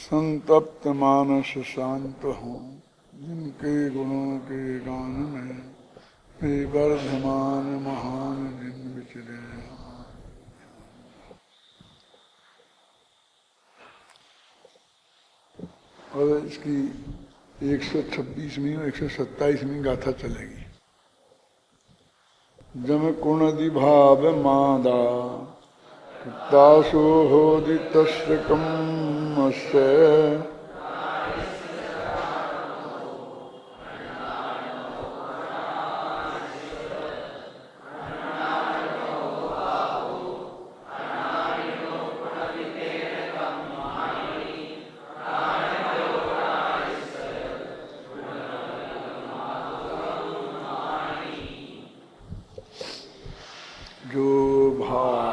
संतप्त मानस शांत हों, जिनके गुणों के गान में वे वर्धमान महान दिन विचरे। और इसकी 126वीं और 127वीं गाथा चलेगी। जम कुणदि भाव मादा तासो होदितस्य कम्मस्य जो भाव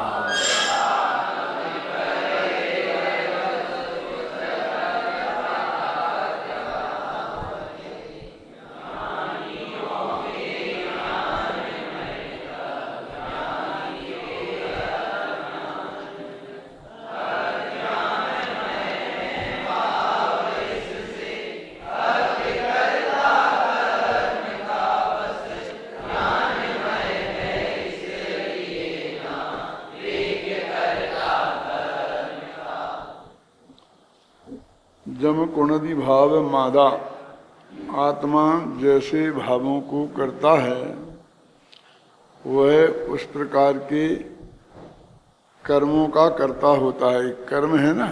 जम कुणदि भाव मादा, आत्मा जैसे भावों को करता है वह उस प्रकार के कर्मों का करता होता है। कर्म है ना,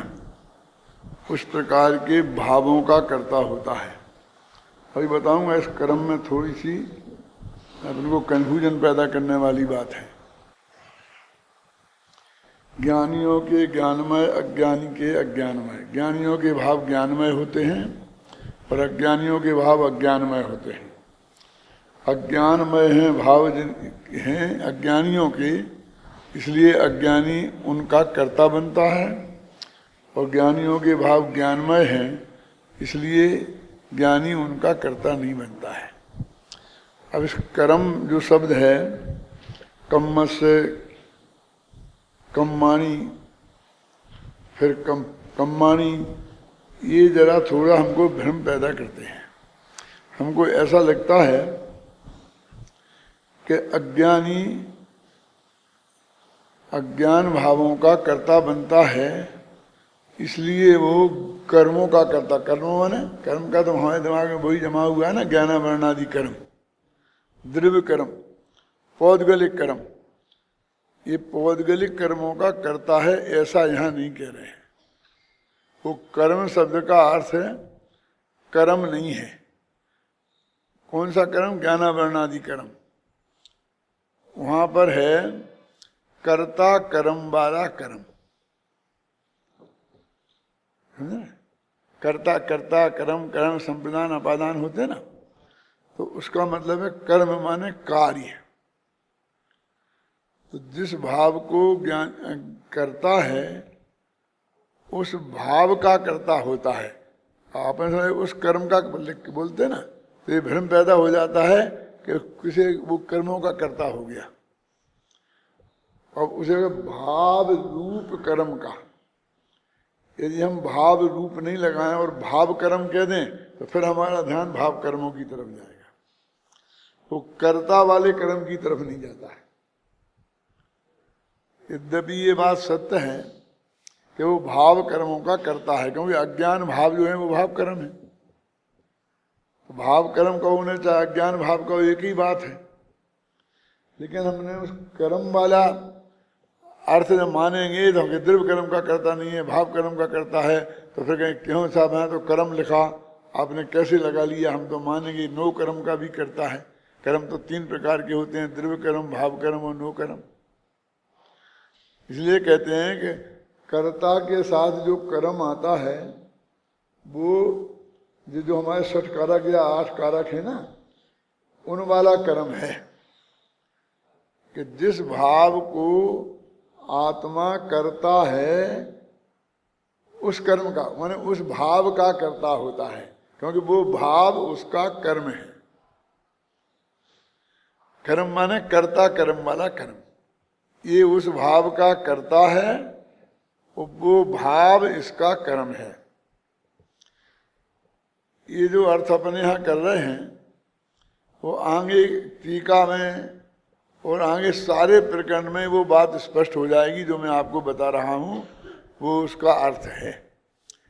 उस प्रकार के भावों का करता होता है। अभी बताऊंगा, इस कर्म में थोड़ी सी अपने को कन्फ्यूजन पैदा करने वाली बात है। ज्ञानियों के ज्ञानमय, अज्ञानी के अज्ञानमय। ज्ञानियों के भाव ज्ञानमय होते हैं और अज्ञानियों के भाव अज्ञानमय होते हैं। अज्ञानमय हैं भाव हैं अज्ञानियों के, इसलिए अज्ञानी उनका कर्ता बनता है, और ज्ञानियों के भाव ज्ञानमय हैं इसलिए ज्ञानी उनका कर्ता नहीं बनता है। अब इस कर्म जो शब्द है, कम्म से कम्मानी, फिर कम्मानी, ये जरा थोड़ा हमको भ्रम पैदा करते हैं। हमको ऐसा लगता है कि अज्ञानी अज्ञान भावों का कर्ता बनता है, इसलिए वो कर्मों का कर्ता। कर्मों माने कर्म का तो हमारे दिमाग में वही जमा हुआ है ना, ज्ञानावरणादि कर्म, द्रव्य कर्म, पौद्गलिक कर्म। ये पौद्गलिक कर्मों का करता है ऐसा यहाँ नहीं कह रहे हैं। वो कर्म शब्द का अर्थ है कर्म नहीं है। कौन सा कर्म? ज्ञानावरणादि कर्म। वहां पर है कर्ता कर्म वाला कर्म। कर्ता कर्ता कर्म कर्म संप्रदान अपादान होते ना, तो उसका मतलब है कर्म माने कार्य। तो जिस भाव को ज्ञान करता है उस भाव का कर्ता होता है। आपने उस कर्म का बोलते ना, तो ये भ्रम पैदा हो जाता है कि किसी वो कर्मों का कर्ता हो गया। अब उसे भाव रूप कर्म का, यदि हम भाव रूप नहीं लगाएं और भाव कर्म कह दें तो फिर हमारा ध्यान भाव कर्मों की तरफ जाएगा, वो कर्ता वाले कर्म की तरफ नहीं जाता है। यद्यपि ये बात सत्य है कि वो भाव कर्मों का करता है, क्योंकि अज्ञान भाव जो है वो भाव कर्म है। तो भाव कर्म का होने चाहे अज्ञान भाव का, एक ही बात है। लेकिन हमने उस कर्म वाला अर्थ जब मानेंगे तो हम द्रव्य कर्म का करता नहीं है, भाव कर्म का करता है, तो फिर कहें क्यों साहब है तो कर्म लिखा आपने कैसे लगा लिया? हम तो मानेंगे नो कर्म का भी करता है। कर्म तो 3 प्रकार के होते हैं, द्रव्य कर्म, भाव कर्म और नो कर्म। इसलिए कहते हैं कि कर्ता के साथ जो कर्म आता है वो जो हमारे 6 कारक या 8 कारक है ना, उन वाला कर्म है कि जिस भाव को आत्मा करता है उस कर्म का, माने उस भाव का करता होता है, क्योंकि वो भाव उसका कर्म है। कर्म माने कर्ता, कर्म वाला कर्म। ये उस भाव का करता है, वो भाव इसका कर्म है। ये जो अर्थ अपने यहाँ कर रहे हैं वो आगे टीका में और आगे सारे प्रकरण में वो बात स्पष्ट हो जाएगी जो मैं आपको बता रहा हूँ, वो उसका अर्थ है।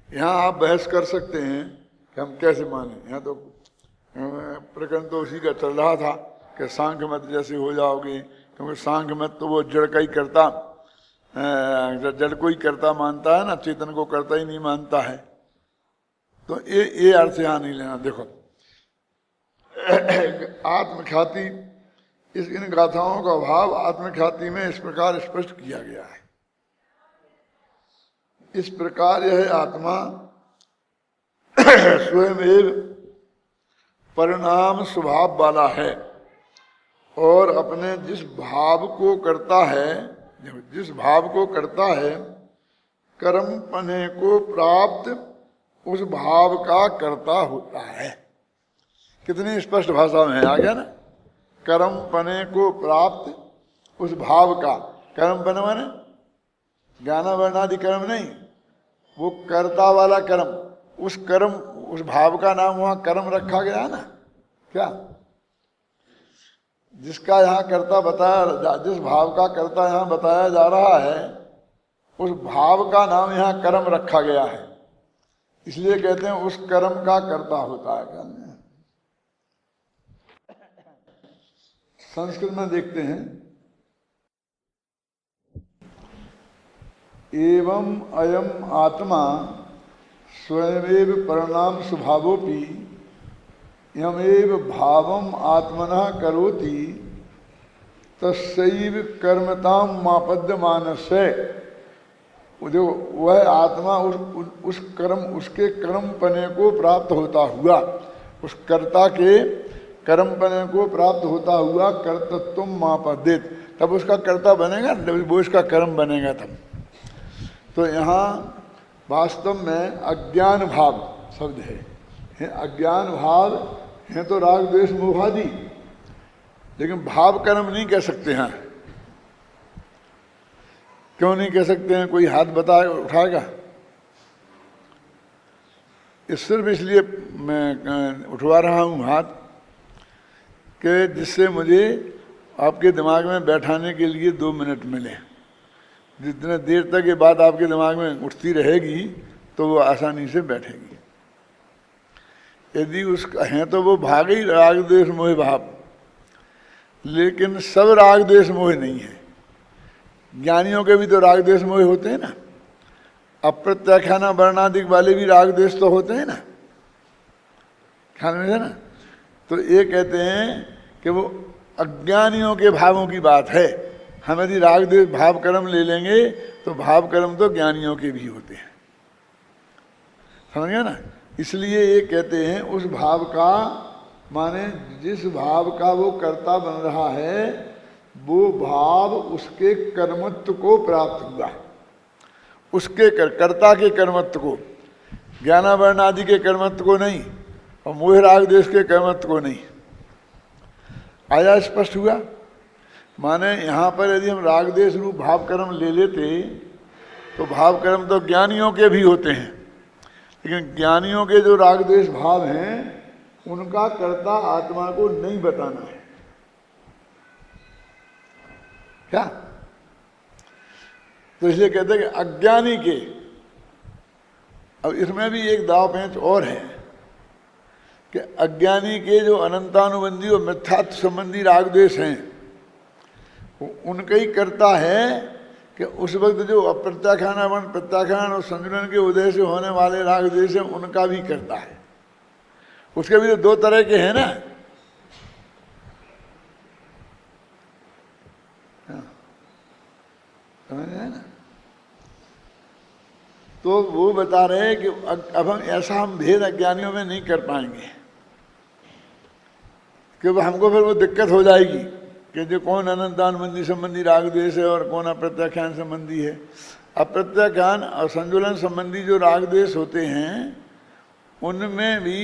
यहाँ आप बहस कर सकते हैं कि हम कैसे माने। यहाँ तो प्रकरण तो उसी का चल रहा था कि सांख्य मत जैसे हो जाओगे, क्योंकि सांख्य मत तो वो जड़ का ही करता, जड़ को ही करता मानता है ना, चेतन को करता ही नहीं मानता है। तो ये अर्थ यहाँ नहीं लेना। देखो आत्मख्याति, इन गाथाओं का भाव आत्मख्याति में इस प्रकार स्पष्ट किया गया है। इस प्रकार यह आत्मा स्वयं परिणाम स्वभाव वाला है और अपने जिस भाव को करता है कर्म पने को प्राप्त उस भाव का कर्ता होता है। कितनी स्पष्ट भाषा में है, आ गया ना। कर्म पने को प्राप्त उस भाव का, कर्म पने माने ज्ञान वर्णादि कर्म नहीं, वो कर्ता वाला कर्म, उस कर्म उस भाव का नाम वहां कर्म रखा गया है ना। क्या जिसका यहाँ कर्ता बताया, जिस भाव का कर्ता यहाँ बताया जा रहा है उस भाव का नाम यहाँ कर्म रखा गया है, इसलिए कहते हैं उस कर्म का कर्ता होता है। संस्कृत में देखते हैं, एवं अयम आत्मा स्वयमेव परिणाम स्वभावोपि यमेव भावम आत्मनः करोति तस्यैव कर्मताम मापद्य मानस्य। जो वह आत्मा उस कर्म, उसके कर्म पने को प्राप्त होता हुआ, उस कर्ता के कर्म पने को प्राप्त होता हुआ कर्तत्व मापद्येत, तब उसका कर्ता बनेगा, वो इसका कर्म बनेगा तब। तो यहाँ वास्तव में अज्ञान भाव शब्द है। अज्ञान भाव है तो राग द्वेष मोहादि, लेकिन भाव कर्म नहीं कह सकते हैं। क्यों नहीं कह सकते हैं? कोई हाथ उठाएगा? सिर्फ इसलिए मैं उठवा रहा हूँ हाथ कि जिससे मुझे आपके दिमाग में बैठाने के लिए 2 मिनट मिले। जितने देर तक ये बात आपके दिमाग में उठती रहेगी तो वो आसानी से बैठेगी। यदि उसका है तो वो भागे ही राग द्वेष मोह भाव, लेकिन सब राग द्वेष मोह नहीं है। ज्ञानियों के भी तो राग द्वेष मोह होते हैं ना, अप्रत्याख्याना वर्णादिक वाले भी राग द्वेष तो होते हैं ना, ख्याल में है ना। तो ये कहते हैं कि वो अज्ञानियों के भावों की बात है। हम यदि राग द्वेष भाव कर्म ले लेंगे तो भाव कर्म तो ज्ञानियों के भी होते हैं, समझ गया ना। इसलिए ये कहते हैं उस भाव का, माने जिस भाव का वो कर्ता बन रहा है वो भाव उसके कर्मत्व को प्राप्त हुआ, उसके कर्ता के कर्मत्व को, ज्ञानावरण आदि के कर्मत्व को नहीं, और मोह राग द्वेष के कर्मत्व को नहीं। आया स्पष्ट हुआ? माने यहाँ पर यदि हम राग द्वेष रूप भाव कर्म ले लेते तो भाव कर्म तो ज्ञानियों के भी होते हैं, लेकिन ज्ञानियों के जो राग द्वेष भाव हैं उनका कर्ता आत्मा को नहीं बताना है। क्या? तो इसलिए कहते हैं कि अज्ञानी के, अब इसमें भी एक दाव पेंच और है कि अज्ञानी के जो अनंतानुबंधी और मिथ्यात्व संबंधी राग द्वेष हैं उनका ही करता है कि उस वक्त जो अप्रत्याख्यान प्रत्याख्यान और संजुलन के उदय से होने वाले राग द्वेष हैं उनका भी करता है। उसके भी तो 2 तरह के हैं ना। समझ रहे हैं ना। तो वो बता रहे हैं कि अब हम भेद अज्ञानियों में नहीं कर पाएंगे, क्योंकि हमको फिर वो दिक्कत हो जाएगी कि जो कौन अनंतानुबंधी संबंधी राग द्वेष है और कौन अप्रत्याख्यान संबंधी है। अप्रत्याख्यान और संजुलन संबंधी जो राग द्वेष होते हैं उनमें भी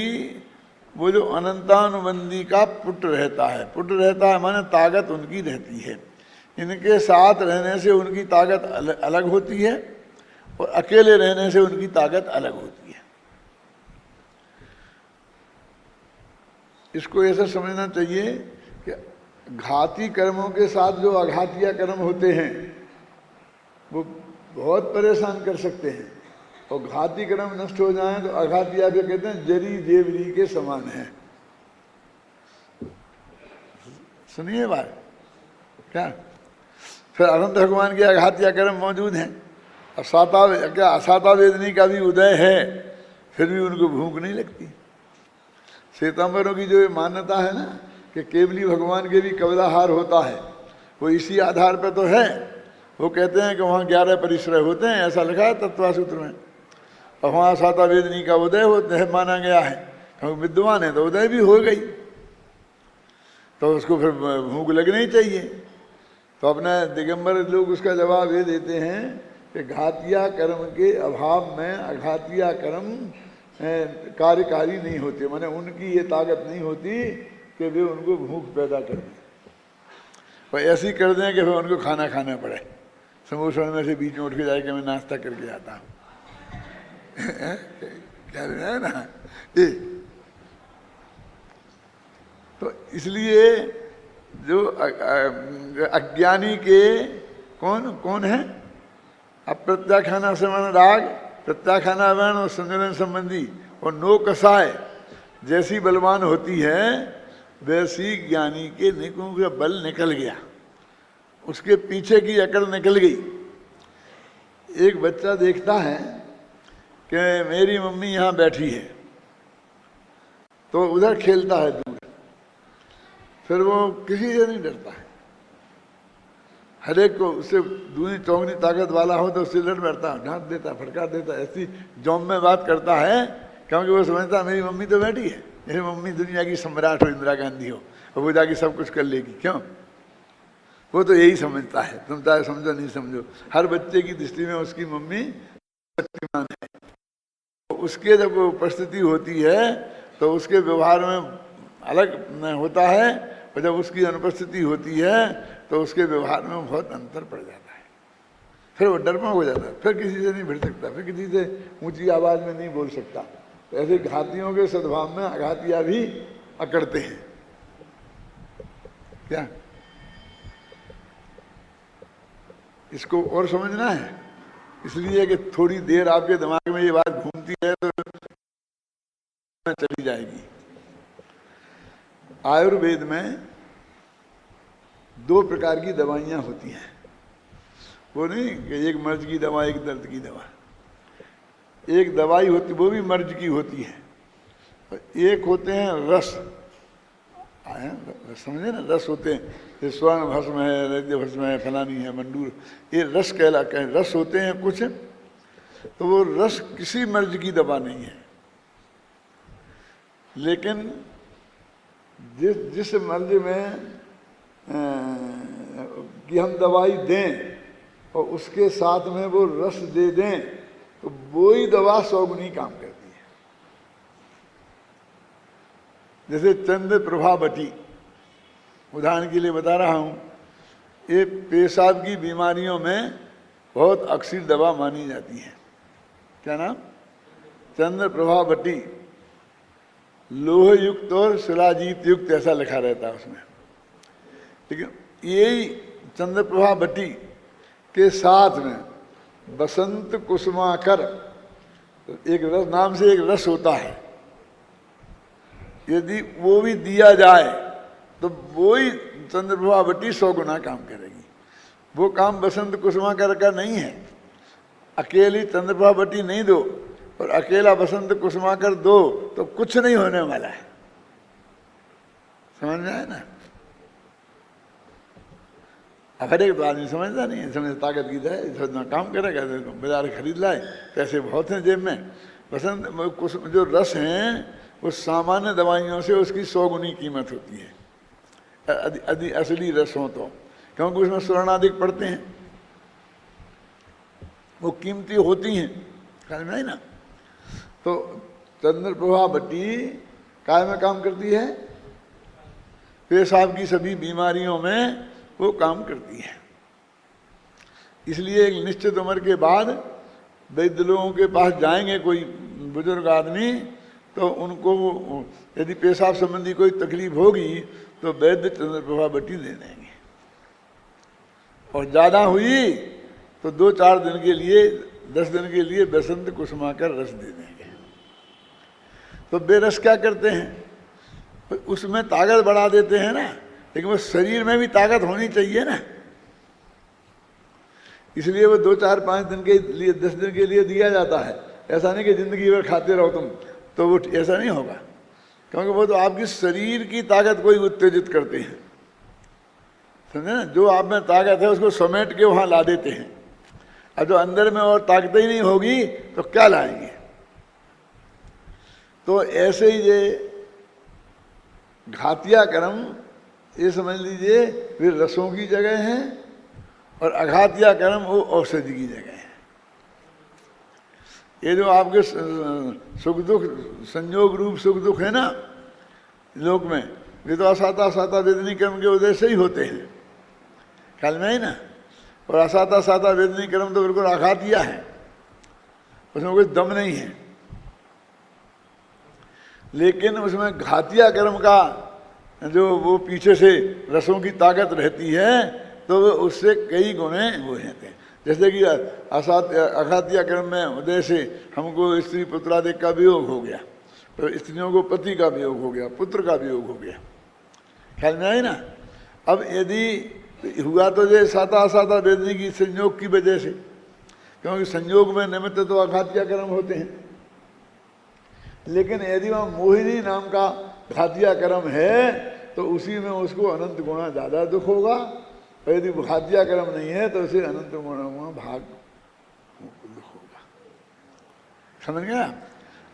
वो जो अनंतानुबंधी का पुट रहता है माने ताकत उनकी रहती है। इनके साथ रहने से उनकी ताकत अलग होती है और अकेले रहने से उनकी ताकत अलग होती है। इसको ऐसा समझना चाहिए कि घाती कर्मों के साथ जो आघातिया कर्म होते हैं वो बहुत परेशान कर सकते हैं, और घाती कर्म नष्ट हो जाएं तो आघातिया भी कहते हैं जरी जेवरी के समान है। सुनिए बात क्या, फिर अनंत भगवान के आघातिया कर्म मौजूद हैं, और साता वेदनी का भी उदय है, फिर भी उनको भूख नहीं लगती। श्वेतांबरों की जो मान्यता है ना कि केवली भगवान के भी कवलाहार होता है, वो इसी आधार पर तो है। वो कहते हैं कि वहाँ 11 परिश्रय होते हैं, ऐसा लिखा है तत्वा सूत्र में, और वहाँ साता वेदनी का उदय होता है माना गया है, क्योंकि विद्वान है तो उदय भी हो गई, तो उसको फिर भूख लगनी चाहिए। तो अपने दिगंबर लोग उसका जवाब ये देते हैं कि घातिया कर्म के अभाव में अघातिया कर्म कार्यकारी नहीं होते, माने उनकी ये ताकत नहीं होती कि वे उनको भूख पैदा कर दें, और ऐसी कर दें कि फिर उनको खाना खाना पड़े। समोसा में से बीच में उठ के जाए कि मैं नाश्ता करके आता हूँ क्या है ना ये। तो इसलिए जो अज्ञानी के कौन है, अप्रत्याख्याना समन राग, प्रत्याख्याना वर्ण और संजलन संबंधी और नो कसाय जैसी बलवान होती है, वैसी ज्ञानी के निकुंभ का बल निकल गया, उसके पीछे की अकड़ निकल गई। एक बच्चा देखता है कि मेरी मम्मी यहाँ बैठी है, तो उधर खेलता है दूर, फिर वो किसी से नहीं डरता है, हर एक को उससे दूनी चौगनी ताकत वाला हो तो उससे लड़ बैठता है, ढांक देता, फटकार देता, ऐसी जौम में बात करता है, क्योंकि वो समझता मेरी मम्मी तो बैठी है, मेरी मम्मी दुनिया की सम्राट हो, इंदिरा गांधी हो, और वो जाके सब कुछ कर लेगी। क्यों? वो तो यही समझता है, तुम चाहे समझो नहीं समझो, हर बच्चे की दृष्टि में उसकी मम्मी शक्तिमान है। तो उसके जब उपस्थिति होती है तो उसके व्यवहार में अलग होता है, और जब उसकी अनुपस्थिति होती है तो उसके व्यवहार में बहुत अंतर पड़ जाता है, फिर वो डरपोक हो जाता है, फिर किसी से नहीं भिड़ सकता, फिर किसी से ऊंची आवाज में नहीं बोल सकता। तो ऐसे घातियों के सद्भाव में आघातिया भी अकड़ते हैं। क्या इसको और समझना है? इसलिए कि थोड़ी देर आपके दिमाग में ये बात घूमती है तो चली जाएगी। आयुर्वेद में 2 प्रकार की दवाइयाँ होती हैं, वो नहीं कि एक मर्ज की दवा एक दर्द की दवा। एक दवाई होती वो भी मर्ज की होती है, एक होते हैं रस, समझे ना, रस होते हैं, ये स्वर्ण भस्म है, रज्य भस्म है, फलानी है, मंडूर, ये रस रस होते हैं कुछ, तो वो रस किसी मर्ज की दवा नहीं है। लेकिन जिस मर्ज में कि हम दवाई दें और उसके साथ में वो रस दे दें, तो वो ही दवा 100 गुनी काम करती है। जैसे चंद्र प्रभा बटी, उदाहरण के लिए बता रहा हूँ, ये पेशाब की बीमारियों में बहुत अक्सर दवा मानी जाती है। क्या नाम? चंद्र प्रभा बटी, लोह युक्त और शिलाजीत युक्त ऐसा लिखा रहता है उसमें। लेकिन यही चंद्र प्रभा बटी के साथ में बसंत कुसुमाकर एक रस नाम से एक रस होता है, यदि वो भी दिया जाए तो वो ही चंद्र प्रभा बटी 100 गुना काम करेगी। वो काम बसंत कुसुमाकर का नहीं है। अकेली चंद्र प्रभा बटी नहीं दो और अकेला बसंत कुसुमाकर दो तो कुछ नहीं होने वाला है। समझ में आया ना? हर एक तो आदमी समझता नहीं है, समझ ताकत की है, सोचना काम करेगा, बाजार खरीद लाए, पैसे बहुत हैं जेब में। बसंत जो रस हैं वो सामान्य दवाइयों से उसकी 100 गुनी कीमत होती है, असली रस हो तो, क्योंकि उसमें स्वर्ण अधिक पड़ते हैं, वो कीमती होती हैं। ख्याल में आई ना? तो चंद्र प्रभा बटी काय में काम करती है? पेशाब की सभी बीमारियों में वो काम करती है। इसलिए एक निश्चित उम्र के बाद वैद्य लोगों के पास जाएंगे कोई बुजुर्ग आदमी, तो उनको यदि पेशाब संबंधी कोई तकलीफ होगी तो वैद्य चंद्रप्रभा बटी दे देंगे, और ज़्यादा हुई तो 2-4 दिन के लिए 10 दिन के लिए बसंत कुसुमाकर रस दे देंगे। तो बेरस क्या करते हैं, उसमें ताकत बढ़ा देते हैं ना, लेकिन वो शरीर में भी ताकत होनी चाहिए ना, इसलिए वो 2-4-5 दिन के लिए 10 दिन के लिए दिया जाता है। ऐसा नहीं कि जिंदगी भर खाते रहो तुम, तो वो ऐसा नहीं होगा, क्योंकि वो तो आपकी शरीर की ताकत को ही उत्तेजित करते हैं, समझे ना। जो आप में ताकत है उसको समेट के वहाँ ला देते हैं, और जो अंदर में और ताकत ही नहीं होगी तो क्या लाएंगे। तो ऐसे ही ये घातिया कर्म, ये समझ लीजिए वे रसों की जगह हैं, और अघातिया कर्म वो औषधि की जगह है। ये जो आपके सुख दुख संयोग रूप सुख दुख है ना लोक में, ये तो असाता साता वेदनी कर्म के उदय से ही होते हैं, ख्याल में है ना। और असाता साता वेदनी कर्म तो बिल्कुल आघातिया है, उसमें कोई दम नहीं है। लेकिन उसमें घातिया कर्म का जो वो पीछे से रसों की ताकत रहती है, तो उससे कई गुणे वो रहते हैं। जैसे कि अघातिया कर्म में उदय से हमको स्त्री पुत्रादि का वियोग हो गया, तो स्त्रियों को पति का वियोग हो गया, पुत्र का वियोग हो गया, ख्याल में आई ना। अब यदि हुआ तो ये साता असाता वेदनी की संयोग की वजह से, क्योंकि संयोग में निमित्त तो अघातिया कर्म होते हैं। लेकिन यदि वहाँ मोहिनी नाम का घातिया कर्म है तो उसी में उसको अनंत गुणा ज़्यादा दुख होगा, और यदि घातिया कर्म नहीं है तो उसे अनंत गुणा भाग दुख होगा, समझ गया।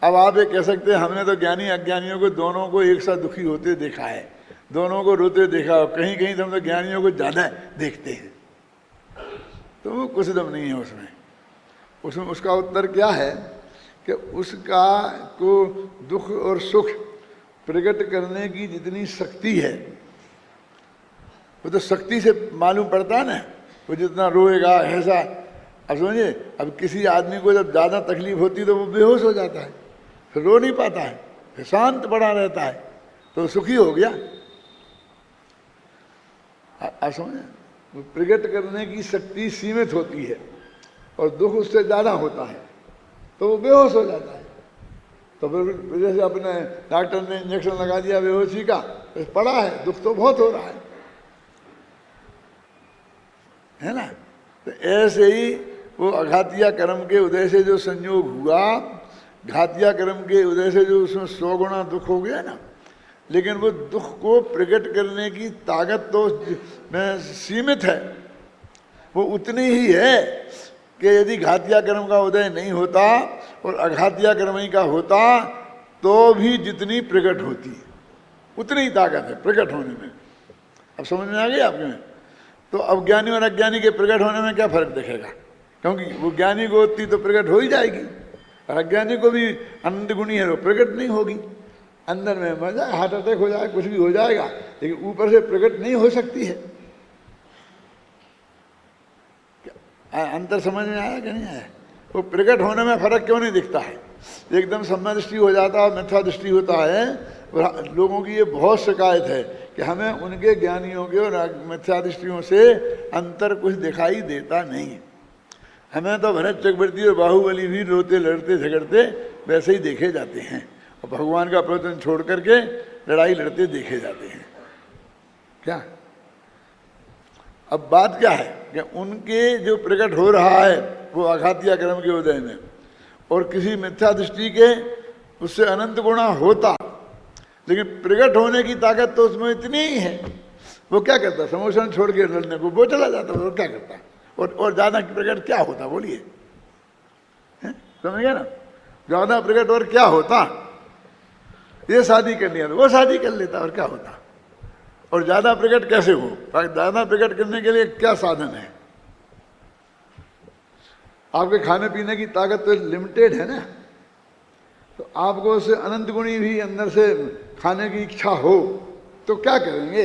अब आप ये कह सकते हैं हमने तो ज्ञानी अज्ञानियों को दोनों को एक साथ दुखी होते देखा है, दोनों को रोते देखा, और कहीं कहीं तो हम तो ज्ञानियों को ज़्यादा देखते हैं, तो वो कुछ दम नहीं है उसमें। उसका उत्तर क्या है कि उसका को दुख और सुख प्रकट करने की जितनी शक्ति है वो तो शक्ति से मालूम पड़ता है ना, वो जितना रोएगा ऐसा। अब समझिए, अब किसी आदमी को जब ज़्यादा तकलीफ होती है तो वो बेहोश हो जाता है, फिर रो नहीं पाता है, फिर शांत पड़ा रहता है, तो सुखी हो गया। आप समझे, वो प्रकट करने की शक्ति सीमित होती है और दुख उससे ज़्यादा होता है, तो वो बेहोश हो जाता है। तो फिर जैसे अपने डॉक्टर ने इंजेक्शन लगा दिया बेहोशी का, तो पड़ा है, दुख तो बहुत हो रहा है ना। तो ऐसे ही वो अघातिया कर्म के उदय से जो संयोग हुआ, घातिया कर्म के उदय से जो उसमें 100 गुना दुख हो गया ना, लेकिन वो दुख को प्रकट करने की ताकत तो में सीमित है, वो उतनी ही है कि यदि घातिया कर्म का उदय नहीं होता और अघातिया कर्म ही का होता तो भी जितनी प्रकट होती उतनी ही ताकत है प्रकट होने में। अब समझ में आ गई आपके में। तो अब ज्ञानी और अज्ञानी के प्रकट होने में क्या फर्क दिखेगा, क्योंकि वो ज्ञानी को होती तो प्रकट हो ही जाएगी, और अज्ञानी को भी आनंद गुणी है तो प्रकट नहीं होगी। अंदर में मजा, हार्ट अटैक हो जाए, कुछ भी हो जाएगा, लेकिन ऊपर से प्रकट नहीं हो सकती है। अंतर समझ में आया कि नहीं आया? वो प्रकट होने में फर्क क्यों नहीं दिखता है? एकदम सम्य दृष्टि हो जाता है, मिथ्या दृष्टि होता है। लोगों की ये बहुत शिकायत है कि हमें उनके ज्ञानियों के और मिथ्या दृष्टियों से अंतर कुछ दिखाई देता नहीं। हमें तो भरत चक्रवर्ती और बाहुबली भी रोते लड़ते झगड़ते वैसे ही देखे जाते हैं, और भगवान का प्रवचन छोड़ करके लड़ाई लड़ते देखे जाते हैं। क्या अब बात क्या है कि उनके जो प्रकट हो रहा है वो अघातिया कर्म के उदय में, और किसी मिथ्या दृष्टि के उससे अनंत गुणा होता, लेकिन प्रकट होने की ताकत तो उसमें इतनी ही है। वो क्या करता, समोसन छोड़ के लड़ने को वो चला जाता, वो क्या करता, और ज़्यादा प्रकट क्या होता बोलिए, समझ गया ना? ज़्यादा प्रकट और क्या होता? ये शादी कर लिया तो वो शादी कर लेता, और क्या होता? और ज़्यादा प्रकट कैसे हो? ज़्यादा प्रकट करने के लिए क्या साधन है? आपके खाने पीने की ताकत तो लिमिटेड है ना, तो आपको उससे अनंत गुणी भी अंदर से खाने की इच्छा हो तो क्या करेंगे?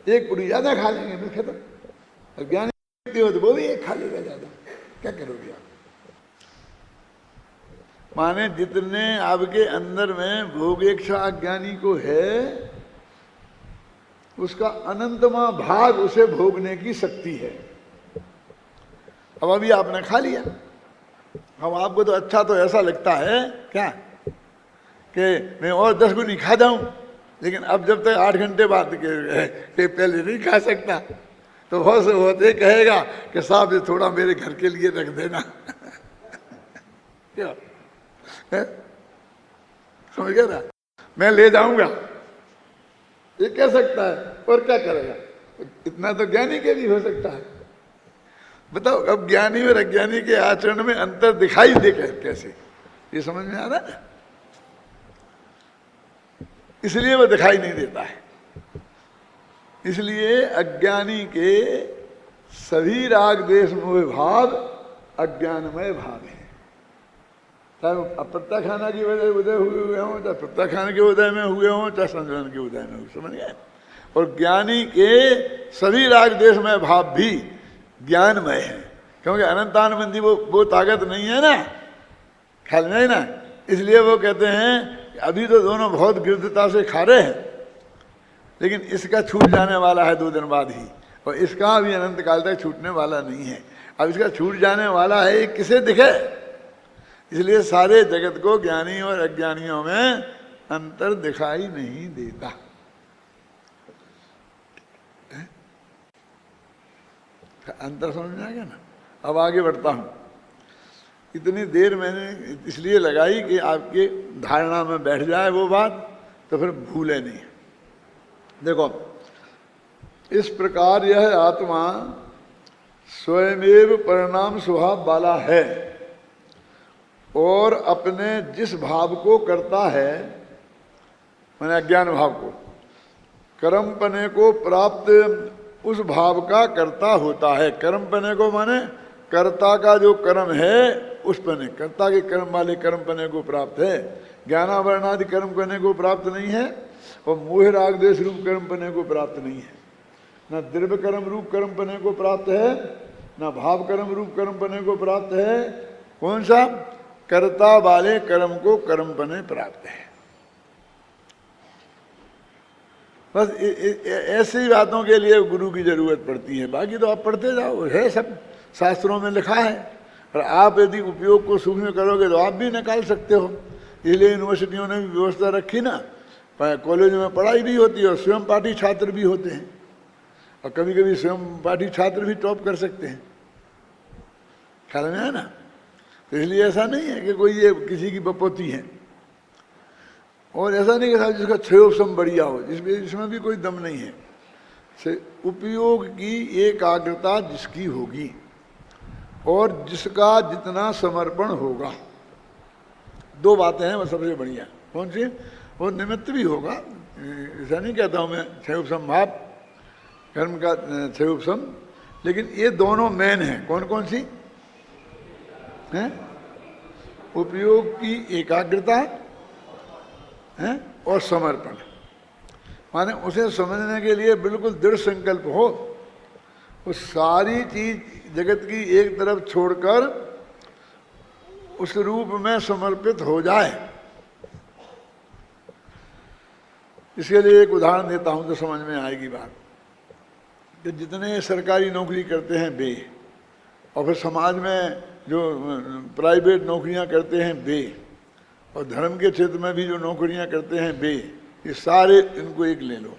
एक पूरी ज़्यादा खा लेंगे, फिर खत्म। और ज्ञानी हो तो वो भी एक खा लेगा ज़्यादा, क्या करोगे आप? माने जितने आपके अंदर में भोगेच्छा अज्ञानी को है उसका अनंतमा भाग उसे भोगने की शक्ति है। अब अभी आपने खा लिया, अब आपको तो अच्छा तो ऐसा लगता है क्या कि मैं और 10 गुनी खा जाऊं, लेकिन अब जब तक 8 घंटे बाद के पहले नहीं खा सकता तो बहुत से होते कहेगा कि साहब ये थोड़ा मेरे घर के लिए रख देना। क्या समझ गया ना, मैं ले जाऊंगा, ये कह सकता है और क्या करेगा। इतना तो ज्ञानी के भी हो सकता है। बताओ अब ज्ञानी और अज्ञानी के आचरण में अंतर दिखाई दे कैसे, ये समझ में आ रहा है। इसलिए वो दिखाई नहीं देता है। इसलिए अज्ञानी के सभी राग द्वेष मोह भाव अज्ञानमय भाव है। चाहे प्रत्याख्यान की वजह उदय हुए हों, चाहे प्रत्याख्यान के उदय में हुए हों, चाहे संयोजन के उदय में हुए, समझ गए। और ज्ञानी के सभी राग द्वेष में भाव भी ज्ञानमय है, क्योंकि अनंतानुबंधी वो ताकत नहीं है ना, ख्याल में है ना। इसलिए वो कहते हैं अभी तो दोनों बहुत गिरदता से खा रहे हैं, लेकिन इसका छूट जाने वाला है 2 दिन बाद ही, और इसका भी अनंत काल तक छूटने वाला नहीं है। अब इसका छूट जाने वाला है, ये किसे दिखे। इसलिए सारे जगत को ज्ञानी और अज्ञानियों में अंतर दिखाई नहीं देता। अंतर समझ में आ गया ना। अब आगे बढ़ता हूं। इतनी देर मैंने इसलिए लगाई कि आपके धारणा में बैठ जाए वो बात, तो फिर भूले नहीं। देखो, इस प्रकार यह आत्मा स्वयमेव परिणाम स्वभाव वाला है और अपने जिस भाव को करता है, माने अज्ञान भाव को, कर्मपने को प्राप्त उस भाव का कर्ता होता है। कर्मपने को माने कर्ता का जो कर्म है उस पने, कर्ता के कर्म वाले कर्मपने को प्राप्त है। ज्ञानावरणादि कर्म पने को प्राप्त नहीं है, और मोह राग द्वेष रूप कर्मपने को प्राप्त नहीं है। न द्रव्य कर्म रूप कर्मपने को प्राप्त है, न भाव कर्म रूप कर्मपने को प्राप्त है। कौन सा? कर्ता वाले कर्म को कर्मपने प्राप्त है। बस ऐसी बातों के लिए गुरु की जरूरत पड़ती है, बाकी तो आप पढ़ते जाओ, है सब शास्त्रों में लिखा है। और आप यदि उपयोग को सूक्ष्म करोगे तो आप भी निकाल सकते हो। इसलिए यूनिवर्सिटियों ने भी व्यवस्था रखी ना, कॉलेज में पढ़ाई भी होती है और स्वयं पाठी छात्र भी होते हैं, और कभी कभी स्वयं पाठी छात्र भी टॉप कर सकते हैं। ख्याल में है ना। तो इसलिए ऐसा नहीं है कि कोई ये किसी की बपोती है, और ऐसा नहीं कि साहब जिसका क्षयोपशम बढ़िया हो, इसमें भी कोई दम नहीं है। उपयोग की एकाग्रता जिसकी होगी और जिसका जितना समर्पण होगा, 2 बातें हैं वो सबसे बढ़िया। कौन सी? वो निमित्त भी होगा, ऐसा नहीं कहता हूँ मैं क्षयोपशम भाव कर्म का क्षयोपशम, लेकिन ये दोनों मेन हैं। कौन कौन सी हैं? उपयोग की एकाग्रता है और समर्पण, माने उसे समझने के लिए बिल्कुल दृढ़ संकल्प हो, वो सारी चीज जगत की एक तरफ छोड़कर उस रूप में समर्पित हो जाए। इसके लिए एक उदाहरण देता हूं तो समझ में आएगी बात। कि जितने सरकारी नौकरी करते हैं वे, और फिर समाज में जो प्राइवेट नौकरियां करते हैं वे, और धर्म के क्षेत्र में भी जो नौकरियां करते हैं वे, ये सारे इनको एक ले लो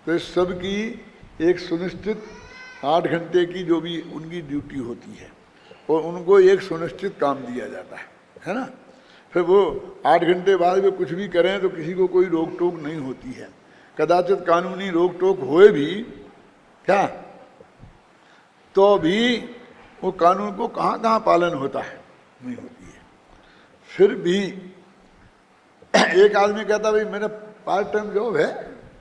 तो इस सब की एक सुनिश्चित 8 घंटे की जो भी उनकी ड्यूटी होती है, और उनको एक सुनिश्चित काम दिया जाता है ना। फिर वो 8 घंटे बाद वे कुछ भी करें तो किसी को कोई रोक टोक नहीं होती है। कदाचित कानूनी रोक टोक होए भी क्या, तो भी वो कानून को कहाँ कहाँ पालन होता है, नहीं होती है। फिर भी एक आदमी कहता भाई मेरा पार्ट टाइम जॉब है,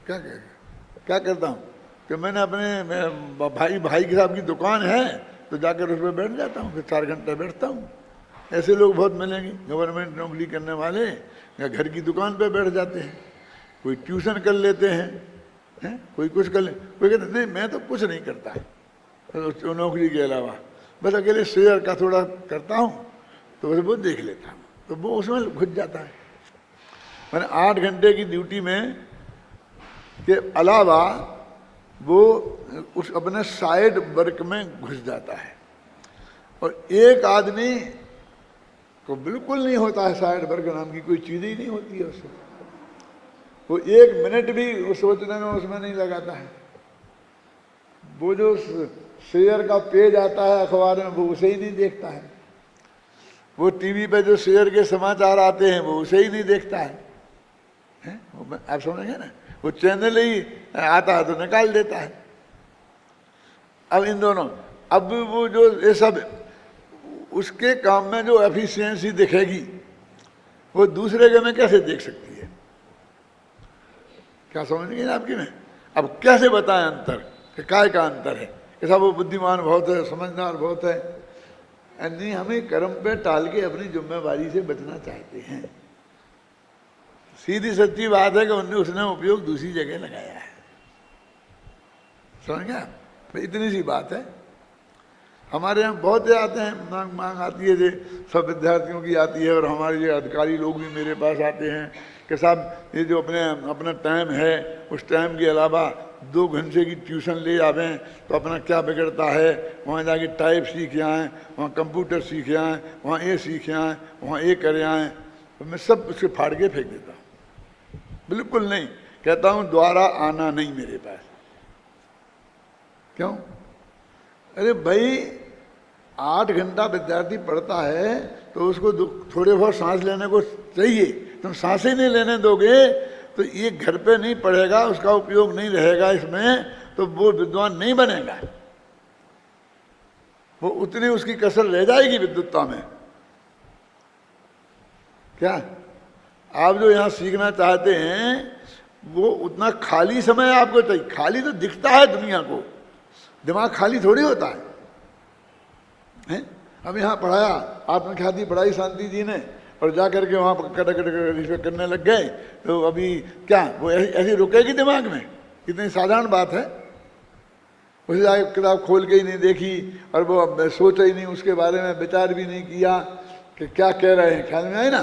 क्या करता हूँ कि मैंने अपने भाई के साहब की दुकान है तो जाकर उस पर बैठ जाता हूँ, फिर 4 घंटे बैठता हूँ। ऐसे लोग बहुत मिलेंगे, गवर्नमेंट नौकरी करने वाले या घर की दुकान पे बैठ जाते हैं, कोई ट्यूशन कर लेते हैं, कोई कुछ कर ले, कोई कहते नहीं मैं तो कुछ नहीं करता है तो नौकरी के अलावा, बस अकेले शेयर का थोड़ा करता हूँ तो बस वो देख लेता हूँ। तो वो उसमें घुस जाता है। मैंने 8 घंटे की ड्यूटी में के अलावा वो उस अपने साइड वर्क में घुस जाता है। और एक आदमी को बिल्कुल नहीं होता है साइड वर्क नाम की कोई चीज़ ही नहीं होती है उसको, वो 1 मिनट भी उस सोचने में उसमें नहीं लगाता है। वो जो शेयर का पेज आता है अखबार में वो उसे ही नहीं देखता है, वो टीवी पे जो शेयर के समाचार आते हैं वो उसे ही नहीं देखता है, आप समझेंगे ना, वो चैनल ही आता है तो निकाल देता है। अब इन दोनों, अब वो जो ये सब उसके काम में जो एफिशिएंसी दिखेगी वो दूसरे के में कैसे देख सकती है? क्या समझेंगे आपकी में? अब कैसे बताएं अंतर कि काय का अंतर है? कि साहब वो बुद्धिमान बहुत है, समझदार बहुत है, नहीं, हमें कर्म पे टाल के अपनी जिम्मेवारी से बचना चाहते हैं। सीधी सच्ची बात है कि उसने उपयोग दूसरी जगह लगाया है, समझ गया? इतनी सी बात है। हमारे यहाँ बहुत आते हैं, मांग आती है, सब विद्यार्थियों की आती है, और हमारे ये अधिकारी लोग भी मेरे पास आते हैं कि साहब ये जो अपना टाइम है उस टाइम के अलावा 2 घंटे की ट्यूशन ले आवें तो अपना क्या बिगड़ता है, वहाँ जाके टाइप सीख आएँ, वहाँ कंप्यूटर सीख आएँ, वहाँ ये सीख आएँ, वहाँ ये कर आएँ। तो मैं सब उसके फाड़ के फेंक देता हूँ, बिल्कुल नहीं। कहता हूँ दोबारा आना नहीं मेरे पास। क्यों? अरे भाई 8 घंटा विद्यार्थी पढ़ता है तो उसको थोड़े बहुत सांस लेने को चाहिए, तुम सांस ही नहीं लेने दोगे तो ये घर पे नहीं पढ़ेगा, उसका उपयोग नहीं रहेगा इसमें, तो वो विद्वान नहीं बनेगा, वो उतनी उसकी कसर रह जाएगी विद्वत्ता में। क्या आप जो यहाँ सीखना चाहते हैं वो उतना खाली समय आपको चाहिए? खाली तो दिखता है दुनिया को, दिमाग खाली थोड़ी होता है, हैं? अब यहाँ पढ़ाया आत्मख्याति पढ़ाई शांति जी ने, और जा करके वहाँ कट करने लग गए, तो अभी क्या वो ऐसी रुकेगी दिमाग में? कितनी साधारण बात है। उसे जाके किताब खोल के ही नहीं देखी और वो सोचा ही नहीं, उसके बारे में विचार भी नहीं किया कि क्या कह रहे हैं, ख्याल में आए ना,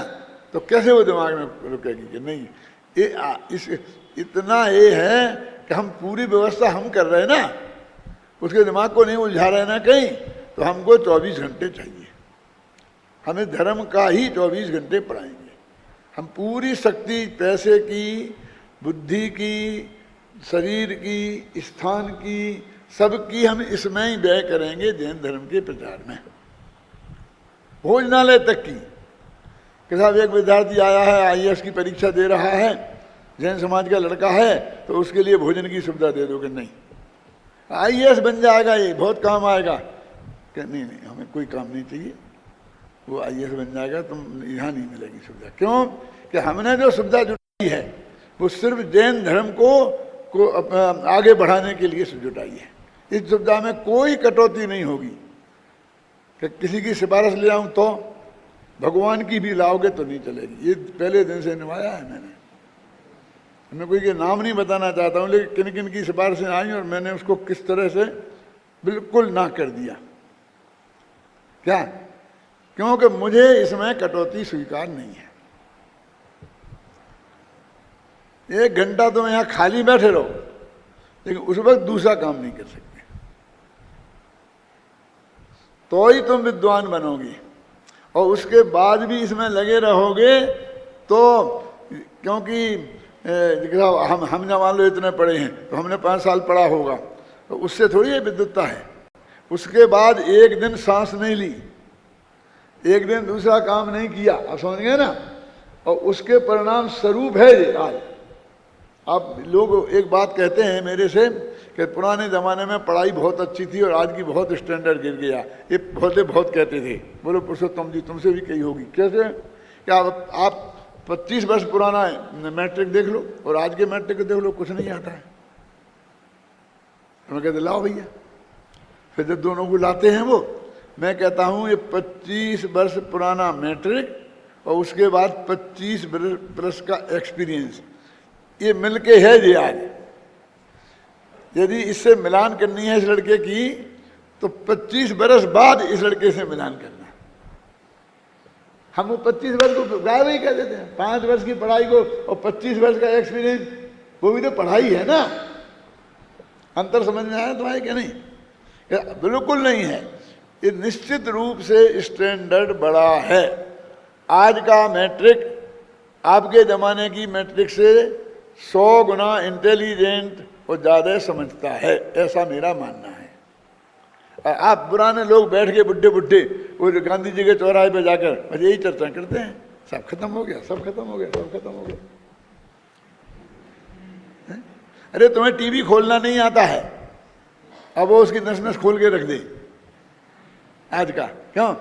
तो कैसे वो दिमाग में रुकेगी कि नहीं? इतना ये है कि हम पूरी व्यवस्था हम कर रहे हैं ना, उसके दिमाग को नहीं उलझा रहे ना कहीं, तो हमको 24 घंटे चाहिए। हमें धर्म का ही 24 घंटे पढ़ाएंगे। हम पूरी शक्ति पैसे की, बुद्धि की, शरीर की, स्थान की, सबकी हम इसमें ही व्यय करेंगे जैन धर्म के प्रचार में। भोजनालय तक की कि साहब एक विद्यार्थी आया है, आईएएस की परीक्षा दे रहा है, जैन समाज का लड़का है, तो उसके लिए भोजन की सुविधा दे दोगे? नहीं, आईएएस बन जाएगा, ये बहुत काम आएगा। कि नहीं, हमें कोई काम नहीं चाहिए, वो आईएएस बन जाएगा, तुम यहाँ नहीं मिलेगी सुविधा। क्यों? कि हमने जो सुविधा जुटाई है वो सिर्फ जैन धर्म को आगे बढ़ाने के लिए जुटाई है। इस सुविधा में कोई कटौती नहीं होगी कि किसी की सिफारिश ले आऊँ तो, भगवान की भी लाओगे तो नहीं चलेगी। ये पहले दिन से निभाया है मैंने। मैं कोई के नाम नहीं बताना चाहता हूँ, लेकिन किन किन की सिफारिशें आई और मैंने उसको किस तरह से बिल्कुल ना कर दिया। क्या? क्योंकि मुझे इसमें कटौती स्वीकार नहीं है। 1 घंटा तुम यहाँ खाली बैठे रहो, लेकिन उस वक्त दूसरा काम नहीं कर सकते, तो ही तुम विद्वान बनोगे। और उसके बाद भी इसमें लगे रहोगे तो, क्योंकि हम ना मान लो इतने पढ़े हैं तो हमने 5 साल पढ़ा होगा, तो उससे थोड़ी ये विद्वत्ता है। उसके बाद एक दिन सांस नहीं ली, एक दिन दूसरा काम नहीं किया, आप समझ गए ना, और उसके परिणाम स्वरूप है ये। आज आप लोग एक बात कहते हैं मेरे से कि पुराने ज़माने में पढ़ाई बहुत अच्छी थी और आज की बहुत स्टैंडर्ड गिर गया। ये बहुत कहते थे। बोलो पुरुषोत्तम जी, तुमसे भी कही होगी। कैसे? क्या आप 25 वर्ष पुराना मैट्रिक देख लो और आज के मैट्रिक देख लो, कुछ नहीं आता है। मैं कहते लाओ भैया, फिर जब दोनों को लाते हैं वो, मैं कहता हूँ ये 25 वर्ष पुराना मैट्रिक और उसके बाद 25 वर्ष का एक्सपीरियंस, ये मिलके है जी। आज यदि इससे मिलान करनी है इस लड़के की, तो 25 बरस बाद इस लड़के से मिलान करना। हम वो 25 वर्ष को गायब ही कर देते हैं। 5 वर्ष की पढ़ाई को और 25 वर्ष का एक्सपीरियंस, वो भी तो पढ़ाई है ना। अंतर समझ में आया तुम्हारे क्या? नहीं, बिल्कुल नहीं है। ये निश्चित रूप से स्टैंडर्ड बड़ा है। आज का मैट्रिक आपके ज़माने की मैट्रिक से 100 गुना इंटेलिजेंट और ज़्यादा समझता है, ऐसा मेरा मानना है। और आप पुराने लोग बैठ के बुढ़े बुढ़े वो गांधी जी के चौराहे पे जाकर बस यही चर्चा करते हैं, सब खत्म हो गया, सब खत्म हो गया, सब खत्म हो गया। अरे तुम्हें टीवी खोलना नहीं आता है, अब वो उसकी नस नस खोल के रख दे आज का। क्यों?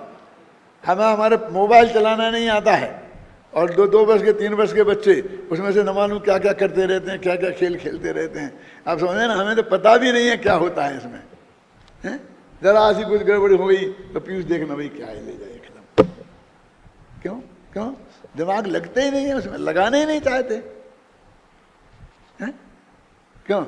हमें हमारे मोबाइल चलाना नहीं आता है, और 2 वर्ष के 3 वर्ष के बच्चे उसमें से न मालूम क्या क्या करते रहते हैं, क्या क्या खेल खेलते रहते हैं। आप समझे ना, हमें तो पता भी नहीं है क्या होता है इसमें। हैं? जरा सी कुछ गड़बड़ी हो गई तो पीयूष देखना भाई क्या है, ले जाए एकदम। क्यों? क्यों? दिमाग लगते ही नहीं है उसमें, लगाने ही नहीं चाहते हैं। क्यों?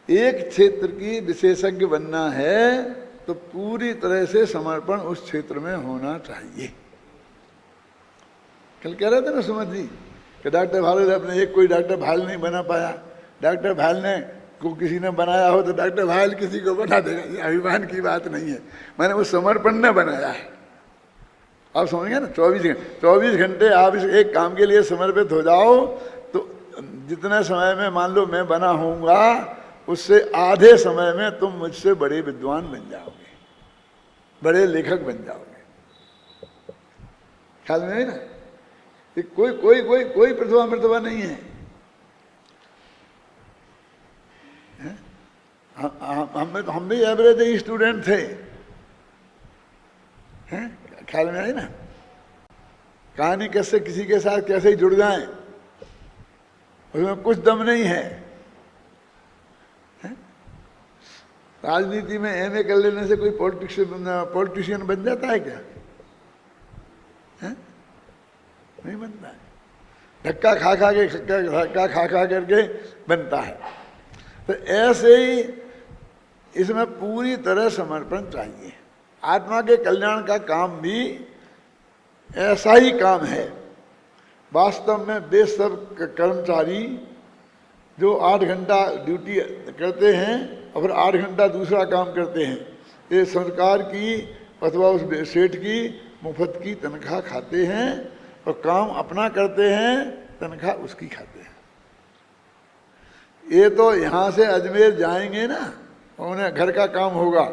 एक क्षेत्र की विशेषज्ञ बनना है तो पूरी तरह से समर्पण उस क्षेत्र में होना चाहिए। कल कह रहे थे ना सुमत जी कि डॉक्टर भाल अपने एक कोई डॉक्टर भाल नहीं बना पाया। डॉक्टर भाल ने को किसी ने बनाया हो तो डॉक्टर भाल किसी को बना देगा, ये अभिमान की बात नहीं है। मैंने वो समर्पण ने बनाया है। आप समझेंगे ना, 24 घंटे आप इस एक काम के लिए समर्पित हो जाओ तो जितने समय में मान लो मैं बना होऊंगा उससे आधे समय में तुम मुझसे बड़े विद्वान बन जाओगे, बड़े लेखक बन जाओगे। ख्याल में है ना? कोई कोई कोई कोई प्रतिभा नहीं है। हम भी एवरेज स्टूडेंट थे, हैं? ख्याल में है ना? कहानी कैसे किसी के साथ कैसे ही जुड़ जाए, उसमें कुछ दम नहीं है। राजनीति में एमए कर लेने से कोई पॉलिटिशियन बन जाता है क्या? है? नहीं बनता है। धक्का खा खा करके बनता है। तो ऐसे ही इसमें पूरी तरह समर्पण चाहिए। आत्मा के कल्याण का काम भी ऐसा ही काम है। वास्तव में वे सब कर्मचारी जो 8 घंटा ड्यूटी करते हैं और फिर 8 घंटा दूसरा काम करते हैं, ये सरकार की अथवा उस सेठ की मुफ्त की तनख्वाह खाते हैं और काम अपना करते हैं, तनख्वाह उसकी खाते हैं। ये तो यहाँ से अजमेर जाएंगे ना, उन्हें घर का काम होगा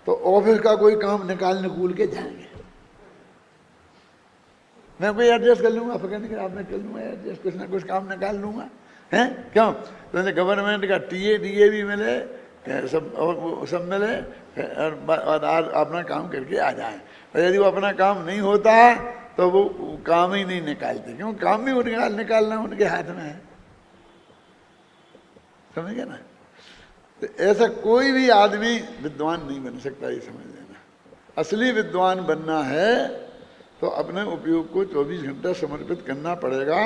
तो ऑफिस का कोई काम निकाल के जाएंगे। मैं कोई एडजस्ट कर लूँगा, फकड़ कर आपने कर लूँगा एडजस्ट, कुछ ना कुछ काम निकाल लूँगा। हैं? क्यों? तो गवर्नमेंट का टीए भी मिले, सब मिले और अपना काम करके आ जाए। और यदि वो अपना काम नहीं होता तो वो काम ही नहीं निकालते। क्यों? काम भी निकालना उनके हाथ में है। समझ गए ना? तो ऐसा कोई भी आदमी विद्वान नहीं बन सकता, ये समझ लेना। असली विद्वान बनना है तो अपने उपयोग को 24 घंटा समर्पित करना पड़ेगा।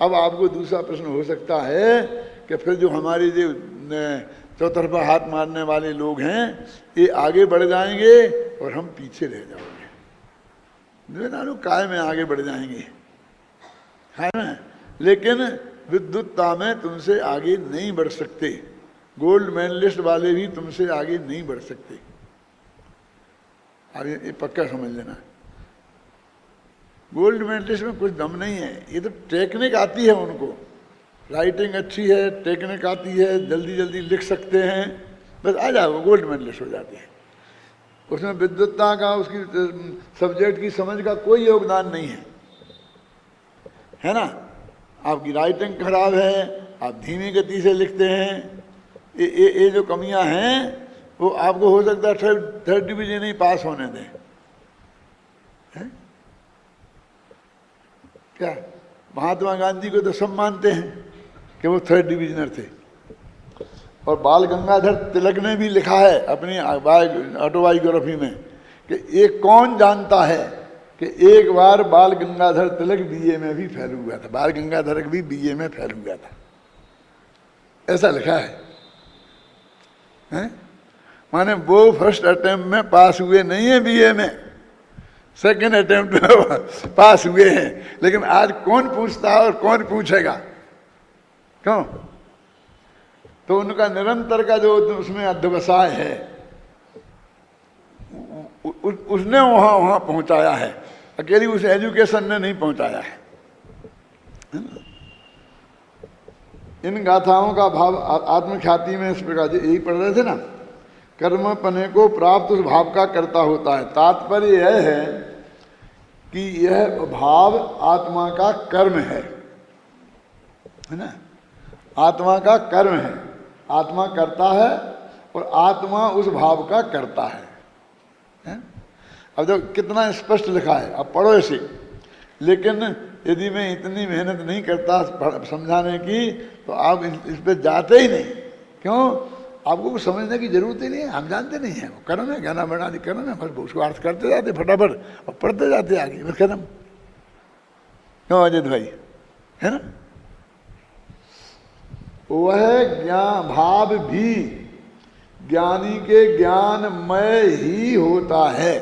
अब आपको दूसरा प्रश्न हो सकता है कि फिर जो हमारे जो चौतरफा हाथ मारने वाले लोग हैं ये आगे बढ़ जाएंगे और हम पीछे रह जाओगे। जो ना लोग काय में आगे बढ़ जाएंगे, है ना? लेकिन विद्वत्ता में तुमसे आगे नहीं बढ़ सकते। गोल्ड मेडलिस्ट वाले भी तुमसे आगे नहीं बढ़ सकते। अब ये पक्का समझ लेना। गोल्ड मेडलिस्ट में कुछ दम नहीं है। ये तो टेक्निक आती है उनको, राइटिंग अच्छी है, टेक्निक आती है, जल्दी जल्दी लिख सकते हैं, बस आ जाओ गोल्ड मेडलिस्ट हो जाते हैं। उसमें विद्वत्ता का, उसकी सब्जेक्ट की समझ का कोई योगदान नहीं है ना? आपकी राइटिंग खराब है, आप धीमी गति से लिखते हैं, ये जो कमियां हैं वो आपको हो सकता है थर्ड डिवीजन ही पास होने दें। है? क्या महात्मा गांधी को तो सब मानते हैं कि वो 3rd डिविजनर थे, और बाल गंगाधर तिलक ने भी लिखा है अपनी ऑटोबायोग्राफी में कि ये कौन जानता है कि एक बार बाल गंगाधर तिलक बीए में भी फेल हुआ था। बाल गंगाधर भी बीए में फेल हुआ था, ऐसा लिखा है। हैं? माने वो फर्स्ट अटेम्प्ट में पास हुए नहीं है बीए में, सेकंड अटेम्प्ट में पास हुए हैं। लेकिन आज कौन पूछता है और कौन पूछेगा, क्यों? तो उनका निरंतर का जो उसमें अध्यवसाय है उसने वहां पहुंचाया है, अकेली उस एजुकेशन ने नहीं पहुंचाया है। इन गाथाओं का भाव आत्मख्याति में इस प्रकार यही पढ़ रहे थे ना, कर्म पने को प्राप्त उस भाव का कर्ता होता है। तात्पर्य यह है कि यह भाव आत्मा का कर्म है ना, आत्मा का कर्म है, आत्मा करता है और आत्मा उस भाव का करता है। अब जो कितना स्पष्ट लिखा है, अब पढ़ो इसे। लेकिन यदि मैं इतनी मेहनत नहीं करता समझाने की तो आप इस पे जाते ही नहीं। क्यों? आपको कुछ समझने की जरूरत ही नहीं है, हम जानते नहीं हैं। कर्म है, ज्ञाना बना दी कर्म है, बस उसको अर्थ करते जाते फटाफट और पढ़ते जाते आगे, बस खत्म। क्यों अजित भाई, है ना? वह ज्ञान भाव भी ज्ञानी के ज्ञानमय ही होता है।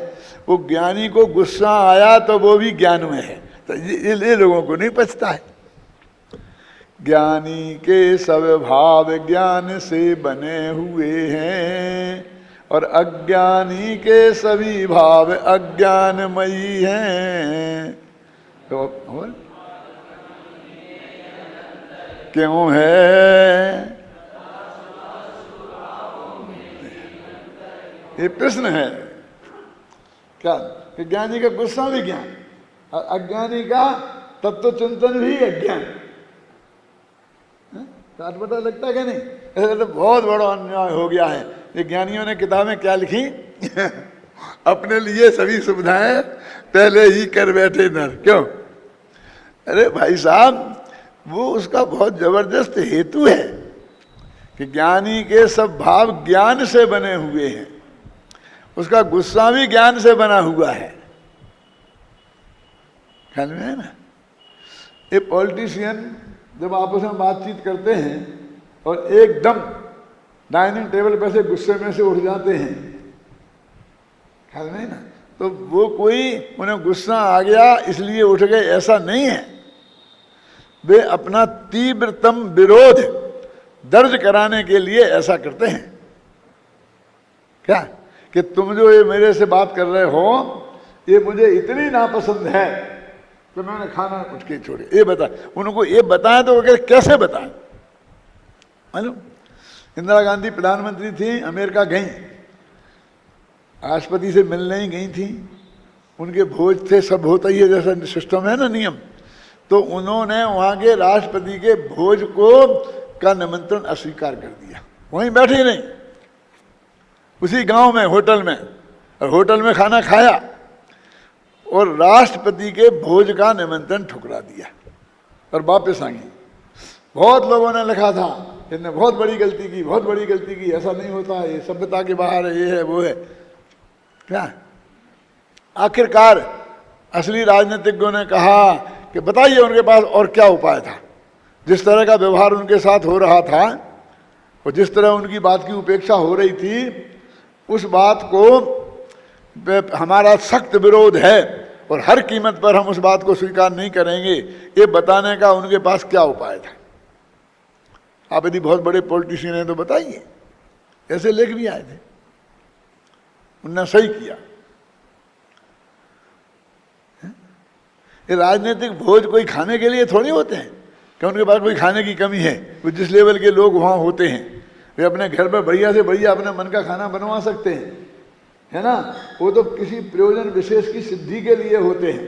वो ज्ञानी को गुस्सा आया तो वो भी ज्ञानमय है, तो ये लोगों को नहीं पचता है। ज्ञानी के सब भाव ज्ञान से बने हुए हैं और अज्ञानी के सभी भाव अज्ञानमयी हैं। तो क्यों है? ये प्रश्न है क्या कि ज्ञानी का गुस्सा भी ज्ञान और अज्ञानी का तत्व चिंतन भी अज्ञान। काट पता लगता है क्या नहीं? ऐसा तो बहुत बड़ा अन्याय हो गया है। ये ज्ञानियों ने किताबें क्या लिखी अपने लिए सभी सुविधाएं पहले ही कर बैठे नर। क्यों? अरे भाई साहब, वो उसका बहुत जबरदस्त हेतु है कि ज्ञानी के सब भाव ज्ञान से बने हुए हैं, उसका गुस्सा भी ज्ञान से बना हुआ है। ख्याल में है ना? ये पॉलिटिशियन जब आपस में बातचीत करते हैं और एकदम डाइनिंग टेबल पर से गुस्से में से उठ जाते हैं, ख्याल में है ना? तो वो कोई उन्हें गुस्सा आ गया इसलिए उठ गए, ऐसा नहीं है। वे अपना तीव्रतम विरोध दर्ज कराने के लिए ऐसा करते हैं। क्या कि तुम जो ये मेरे से बात कर रहे हो ये मुझे इतनी नापसंद है तो मैंने खाना उठ के छोड़े। ये बता, उनको ये बताएं तो वो कैसे बताएं? मालूम, इंदिरा गांधी प्रधानमंत्री थी, अमेरिका गई, राष्ट्रपति से मिलने ही गई थी, उनके भोज थे, सब होता ही है जैसा सिस्टम है ना, नियम। तो उन्होंने वहां के राष्ट्रपति के भोज को का निमंत्रण अस्वीकार कर दिया, वहीं बैठे नहीं, उसी गांव में होटल में, और होटल में खाना खाया और राष्ट्रपति के भोज का निमंत्रण ठुकरा दिया और वापस आ गई। बहुत लोगों ने लिखा था इसने बहुत बड़ी गलती की, बहुत बड़ी गलती की, ऐसा नहीं होता है, ये सभ्यता के बाहर है, ये है वो है। क्या आखिरकार असली राजनीतिज्ञों ने कहा कि बताइए उनके पास और क्या उपाय था। जिस तरह का व्यवहार उनके साथ हो रहा था और जिस तरह उनकी बात की उपेक्षा हो रही थी, उस बात को हमारा सख्त विरोध है और हर कीमत पर हम उस बात को स्वीकार नहीं करेंगे, ये बताने का उनके पास क्या उपाय था। आप यदि बहुत बड़े पॉलिटिशियन हैं तो बताइए। ऐसे लेख भी आए थे, उन्होंने सही किया। ये राजनीतिक भोज कोई खाने के लिए थोड़ी होते हैं कि उनके पास कोई खाने की कमी है। वो जिस लेवल के लोग वहाँ होते हैं वे अपने घर पर बढ़िया से बढ़िया अपने मन का खाना बनवा सकते हैं, है ना। वो तो किसी प्रयोजन विशेष की सिद्धि के लिए होते हैं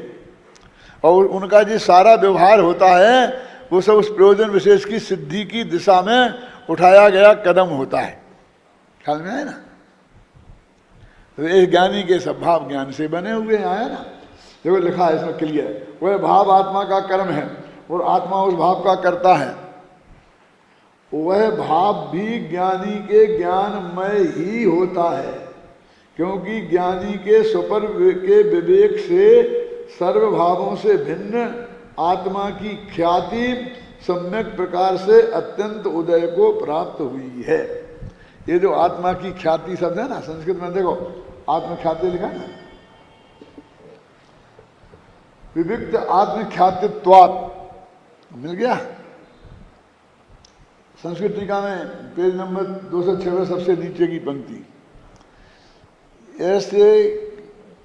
और उनका जो सारा व्यवहार होता है वो सब उस प्रयोजन विशेष की सिद्धि की दिशा में उठाया गया कदम होता है। ख्याल में है ना? तो इस ज्ञानी के सब भाव ज्ञान से बने हुए हैं, आया ना? देखो लिखा है इसमें क्लियर, वह भाव आत्मा का कर्म है और आत्मा उस भाव का करता है। वह भाव भी ज्ञानी के ज्ञानमय ही होता है, क्योंकि ज्ञानी के स्वपर के विवेक से सर्वभावों से भिन्न आत्मा की ख्याति सम्यक प्रकार से अत्यंत उदय को प्राप्त हुई है। ये जो आत्मा की ख्याति शब्द है ना, संस्कृत में देखो आत्मख्याति लिखा है ना, विविक्त आत्मख्यातित्वात्, मिल गया संस्कृत टीका में पेज नंबर 206 सबसे नीचे की पंक्ति।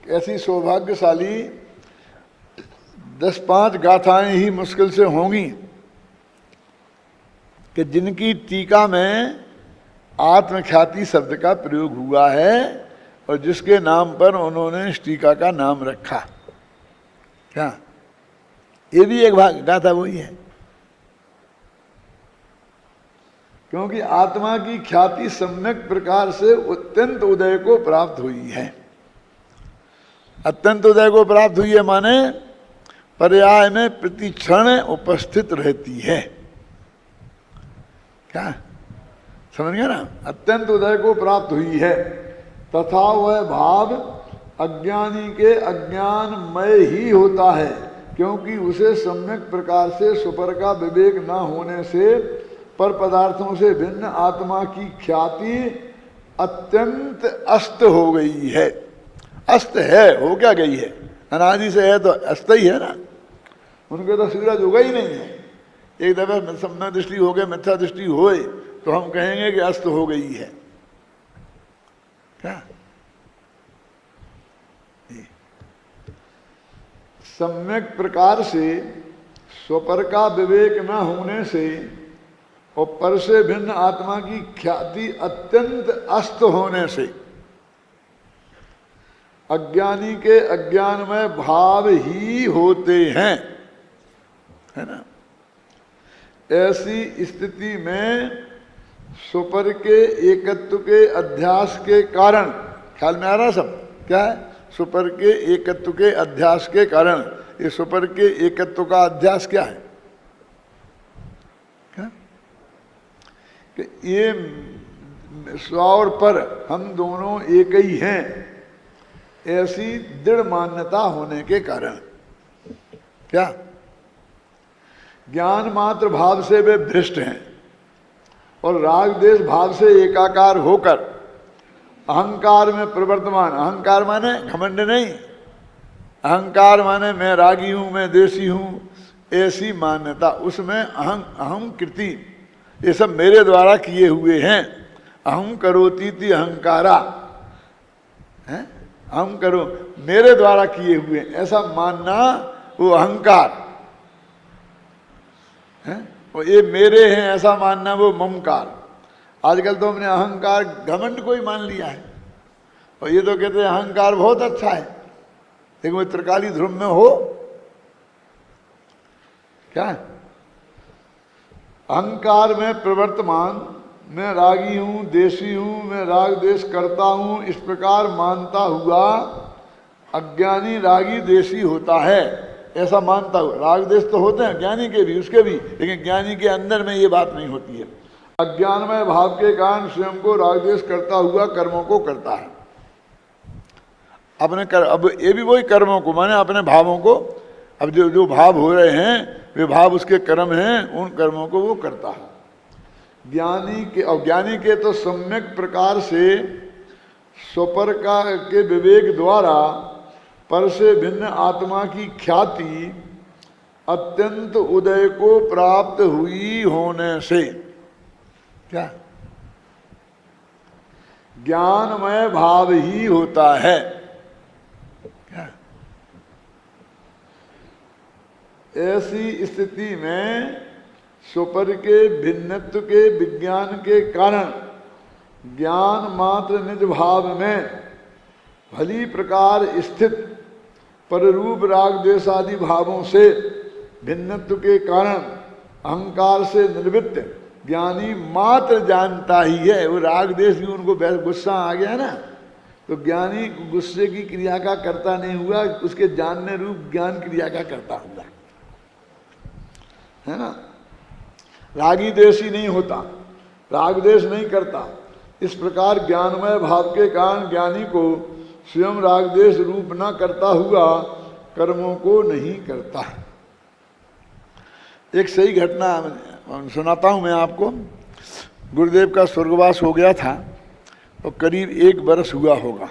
ऐसी सौभाग्यशाली 10-5 गाथाएं ही मुश्किल से होंगी कि जिनकी टीका में आत्मख्याति शब्द का प्रयोग हुआ है और जिसके नाम पर उन्होंने इस टीका का नाम रखा। क्या ये भी एक भाग गाथा वही है, क्योंकि आत्मा की ख्याति सम्यक प्रकार से अत्यंत उदय को प्राप्त हुई है। अत्यंत उदय को प्राप्त हुई है माने पर्याय में प्रतिक्षण उपस्थित रहती है। क्या समझ गया ना? अत्यंत उदय को प्राप्त हुई है तथा वह भाव अज्ञानी के अज्ञानमय ही होता है, क्योंकि उसे सम्यक प्रकार से सुपर का विवेक न होने से पर पदार्थों से भिन्न आत्मा की ख्याति अत्यंत अस्त हो गई है। अस्त है, हो क्या गई है? अनादि से है तो अस्त ही है ना। उनके तो सूरज होगा ही नहीं है। एक दफा सम्यक दृष्टि हो गए, मिथ्या दृष्टि होए तो हम कहेंगे कि अस्त हो गई है। क्या सम्यक प्रकार से स्वपर का विवेक न होने से और पर से भिन्न आत्मा की ख्याति अत्यंत अस्त होने से अज्ञानी के अज्ञानमय भाव ही होते हैं, है ना। ऐसी स्थिति में सुपर के एकत्व के अध्यास के कारण, ख्याल में आ रहा सब क्या है? सुपर के एकत्व के अध्यास के कारण, ये सुपर के एकत्व का अध्यास क्या है? क्या कि ये स्व और पर हम दोनों एक ही हैं, ऐसी दृढ़ मान्यता होने के कारण। क्या ज्ञान मात्र भाव से वे भ्रष्ट हैं और राग देश भाव से एकाकार होकर अहंकार में प्रवर्तमान, अहंकार माने घमंड नहीं, अहंकार माने मैं रागी हूं, मैं देशी हूं, ऐसी मान्यता, उसमें अहम कृति, ये सब मेरे द्वारा किए हुए हैं। अहम करोती थी अहंकारा, है अहम करो, मेरे द्वारा किए हुए, ऐसा मानना वो अहंकार है। और ये मेरे हैं ऐसा मानना वो ममकार। आजकल तो हमने अहंकार घमंड को ही मान लिया है और ये तो कहते हैं अहंकार बहुत अच्छा है, लेकिन वो त्रिकाली ध्रुव में हो क्या? अहंकार में प्रवर्तमान, मैं रागी हूं, देशी हूं, मैं राग देश करता हूं, इस प्रकार मानता हुआ अज्ञानी रागी देशी होता है, ऐसा मानता हुआ। राग देश तो होते हैं ज्ञानी के भी, उसके भी, लेकिन ज्ञानी के अंदर में ये बात नहीं होती है। अज्ञानमय भाव के कारण स्वयं को राग देश करता हुआ कर्मों को करता है अपने अब ये भी वही कर्मों को माने अपने भावों को, अब जो भाव हो रहे हैं वे भाव उसके कर्म हैं, उन कर्मों को वो करता है। ज्ञानी के और ज्ञानी के तो सम्यक प्रकार से स्वपर का के विवेक द्वारा पर से भिन्न आत्मा की ख्याति अत्यंत उदय को प्राप्त हुई होने से क्या ज्ञानमय भाव ही होता है। क्या ऐसी स्थिति में स्वपर के भिन्नत्व के विज्ञान के कारण ज्ञान मात्र निज भाव में भली प्रकार स्थित पररूप राग देश आदि भावों से भिन्नत्व के कारण अहंकार से निर्वृत्त ज्ञानी मात्र जानता ही है। वो राग देश भी उनको गुस्सा आ गया ना, तो ज्ञानी गुस्से की क्रिया का कर्ता नहीं हुआ, उसके जानने रूप ज्ञान क्रिया का कर्ता हुआ, है ना। रागी देशी नहीं होता, राग देश नहीं करता। इस प्रकार ज्ञानमय भाव के कारण ज्ञानी को स्वयं राग देश रूप न करता हुआ कर्मों को नहीं करता। एक सही घटना सुनाता हूं मैं आपको। गुरुदेव का स्वर्गवास हो गया था और करीब 1 बरस हुआ होगा।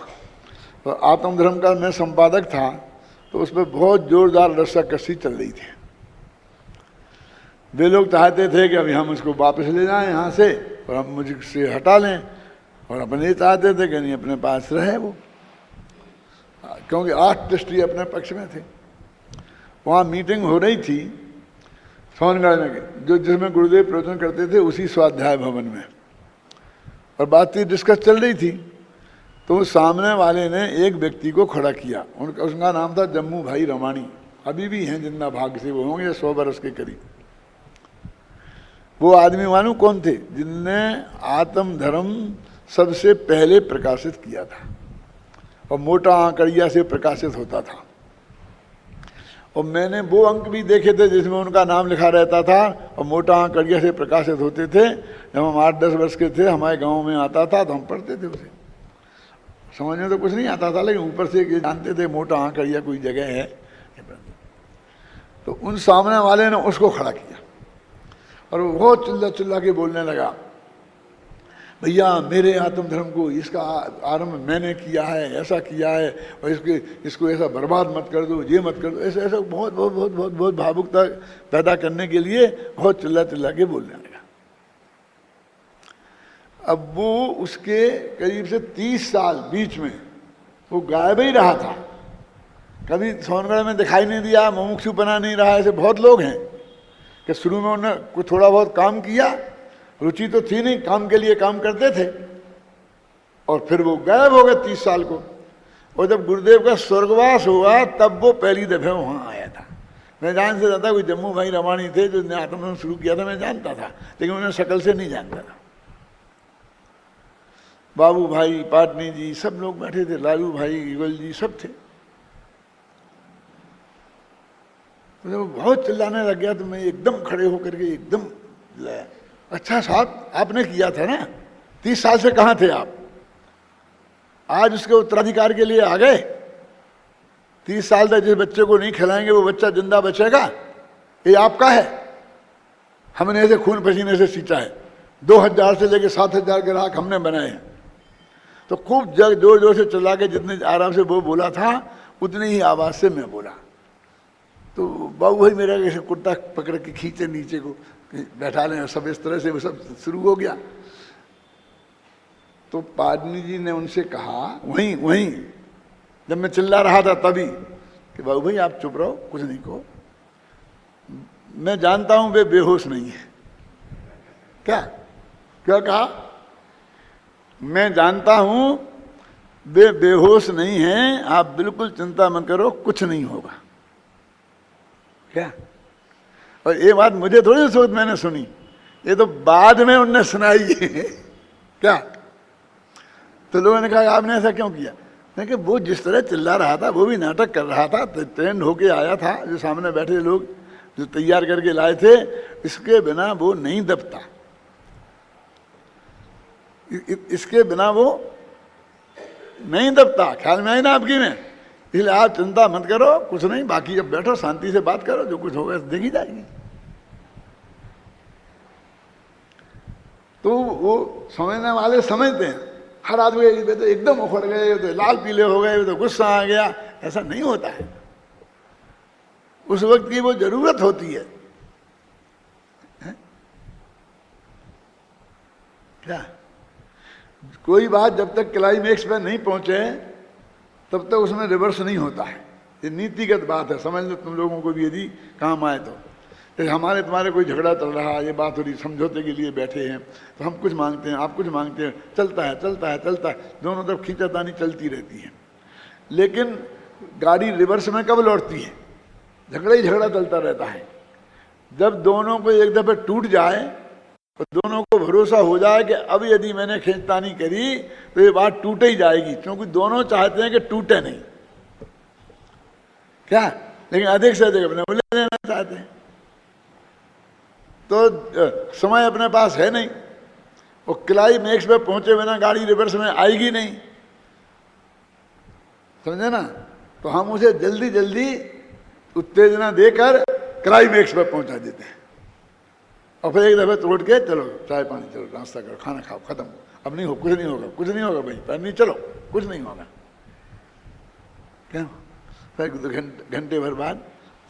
तो आत्मधर्म का मैं संपादक था, तो उसमें बहुत जोरदार रस्साकसी चल रही थी। वे लोग चाहते थे कि अभी हम उसको वापस ले जाएं यहाँ से और हम मुझसे हटा लें, और अपने चाहते थे कि नहीं अपने पास रहे वो, क्योंकि 8 ट्रस्टी अपने पक्ष में थे। वहाँ मीटिंग हो रही थी सोनगढ़ में, जो जिसमें गुरुदेव प्रवचन करते थे उसी स्वाध्याय भवन में, और बातचीत डिस्कस चल रही थी। तो सामने वाले ने एक व्यक्ति को खड़ा किया, उसका नाम था जम्मू भाई रमाणी, अभी भी हैं जिंदा, भाग्य से वो होंगे 100 बरस के करीब। वो आदमी मालूम कौन थे? जिनने आत्म धर्म सबसे पहले प्रकाशित किया था, और मोटा आंकड़िया से प्रकाशित होता था। और मैंने वो अंक भी देखे थे जिसमें उनका नाम लिखा रहता था और मोटा आंकड़िया से प्रकाशित होते थे। जब हम 8-10 वर्ष के थे, हमारे गांव में आता था तो हम पढ़ते थे उसे। समझ में तो कुछ नहीं आता था, लेकिन ऊपर से जानते थे मोटा आंकड़िया कोई जगह है। तो उन सामने वाले ने उसको खड़ा किया और वो बहुत चिल्ला चिल्ला के बोलने लगा, भैया मेरे आत्मधर्म को, इसका आरंभ मैंने किया है, ऐसा किया है, और इसको ऐसा बर्बाद मत कर दो, ये मत कर दो, ऐसा ऐसा बहुत बहुत बहुत बहुत बहुत भावुकता पैदा करने के लिए बहुत चिल्ला चिल्ला के बोलने लगा। अब वो उसके करीब से 30 साल बीच में वो गायब ही रहा था, कभी सोनगढ़ में दिखाई नहीं दिया, मुमुक्षु बना नहीं रहा। ऐसे बहुत लोग हैं कि शुरू में उन्होंने कुछ थोड़ा बहुत काम किया, रुचि तो थी नहीं, काम के लिए काम करते थे, और फिर वो गायब हो गए 30 साल को। और जब गुरुदेव का स्वर्गवास हुआ तब वो पहली दफे वहाँ आया था। मैं जान से जाता, कोई जम्मू भाई रमाणी थे जो आत्मधर्म शुरू किया था, मैं जानता था, लेकिन उन्हें शक्ल से नहीं जानता था। बाबू भाई, पाटनी जी, सब लोग बैठे थे, लालू भाई, युगल जी, सब थे। तो जब बहुत चिल्लाने लग गया तो मैं एकदम खड़े होकर के एकदम लाया, अच्छा साहब आपने किया था ना, 30 साल से कहाँ थे आप? आज उसके उत्तराधिकार के लिए आ गए। 30 साल तक जिस बच्चे को नहीं खिलाएंगे वो बच्चा जिंदा बचेगा, ये आपका है। हमने ऐसे खून पसीने से सींचा है, 2000 से लेकर 7000 ग्राहक हमने बनाए हैं। तो खूब जोर जोर से चिल्ला के, जितने आराम से वो बोला था उतनी ही आवाज से मैं बोला। तो बाबू भाई मेरा कैसे कुर्ता पकड़ के खींचे नीचे को, बैठा लें, सब इस तरह से वो सब शुरू हो गया। तो पादनी जी ने उनसे कहा, वहीं जब मैं चिल्ला रहा था तभी, कि बाबू भाई आप चुप रहो, कुछ नहीं कहो, मैं जानता हूं वे बेहोश नहीं है। क्या कहा? मैं जानता हूं वे बेहोश नहीं हैं, आप बिल्कुल चिंता मत करो, कुछ नहीं होगा। क्या? और ये बात मुझे थोड़ी उस वक्त मैंने सुनी, ये तो बाद में उनने सुनाई है। क्या? तो लोगों ने कहा आपने ऐसा क्यों किया? मैंने कहा वो जिस तरह चिल्ला रहा था वो भी नाटक कर रहा था, ट्रेंड होके आया था, जो सामने बैठे लोग जो तैयार करके लाए थे, इसके बिना वो नहीं दबता, इसके बिना वो नहीं दबता। ख्याल में आई ना आपकी में? इसलिए आप चिंता मत करो, कुछ नहीं, बाकी जब बैठो शांति से बात करो, जो कुछ होगा देखी जाएगी। तो वो समझने वाले समझते हैं। हर आदमी तो एकदम उखड़ गए, तो लाल पीले हो गए, तो गुस्सा आ गया, ऐसा नहीं होता है। उस वक्त की वो जरूरत होती है। क्या? कोई बात जब तक क्लाइमेक्स पे नहीं पहुंचे तब तक उसमें रिवर्स नहीं होता है। ये नीतिगत बात है, समझ लो तुम लोगों को भी यदि काम आए तो। हमारे तुम्हारे कोई झगड़ा चल रहा है, ये बात हो रही, समझौते के लिए बैठे हैं, तो हम कुछ मांगते हैं, आप कुछ मांगते हैं, चलता है, दोनों तरफ खींचातानी चलती रहती है। लेकिन गाड़ी रिवर्स में कब लौटती है? झगड़ा ही झगड़ा चलता रहता है। जब दोनों को एक दफे टूट जाए तो दोनों को भरोसा हो जाए कि अब यदि मैंने खींचतानी करी तो ये बात टूटे ही जाएगी, क्योंकि दोनों चाहते हैं कि टूटे नहीं। क्या? लेकिन अधिक से अधिक अपने बोले लेना चाहते हैं, तो समय अपने पास है नहीं। वो क्लाइमेक्स पे पहुंचे बिना गाड़ी रिवर्स में आएगी नहीं, समझे ना? तो हम उसे जल्दी जल्दी उत्तेजना देकर क्लाइमेक्स पे पहुंचा देते हैं, और फिर एक दफे तोड़ के चलो चाय पानी, चलो नाश्ता करो, खाना खाओ, खत्म, अब नहीं हो, कुछ नहीं होगा, कुछ नहीं होगा भाई, पर नहीं, चलो कुछ नहीं होगा। क्या फिर घंटे भर बाद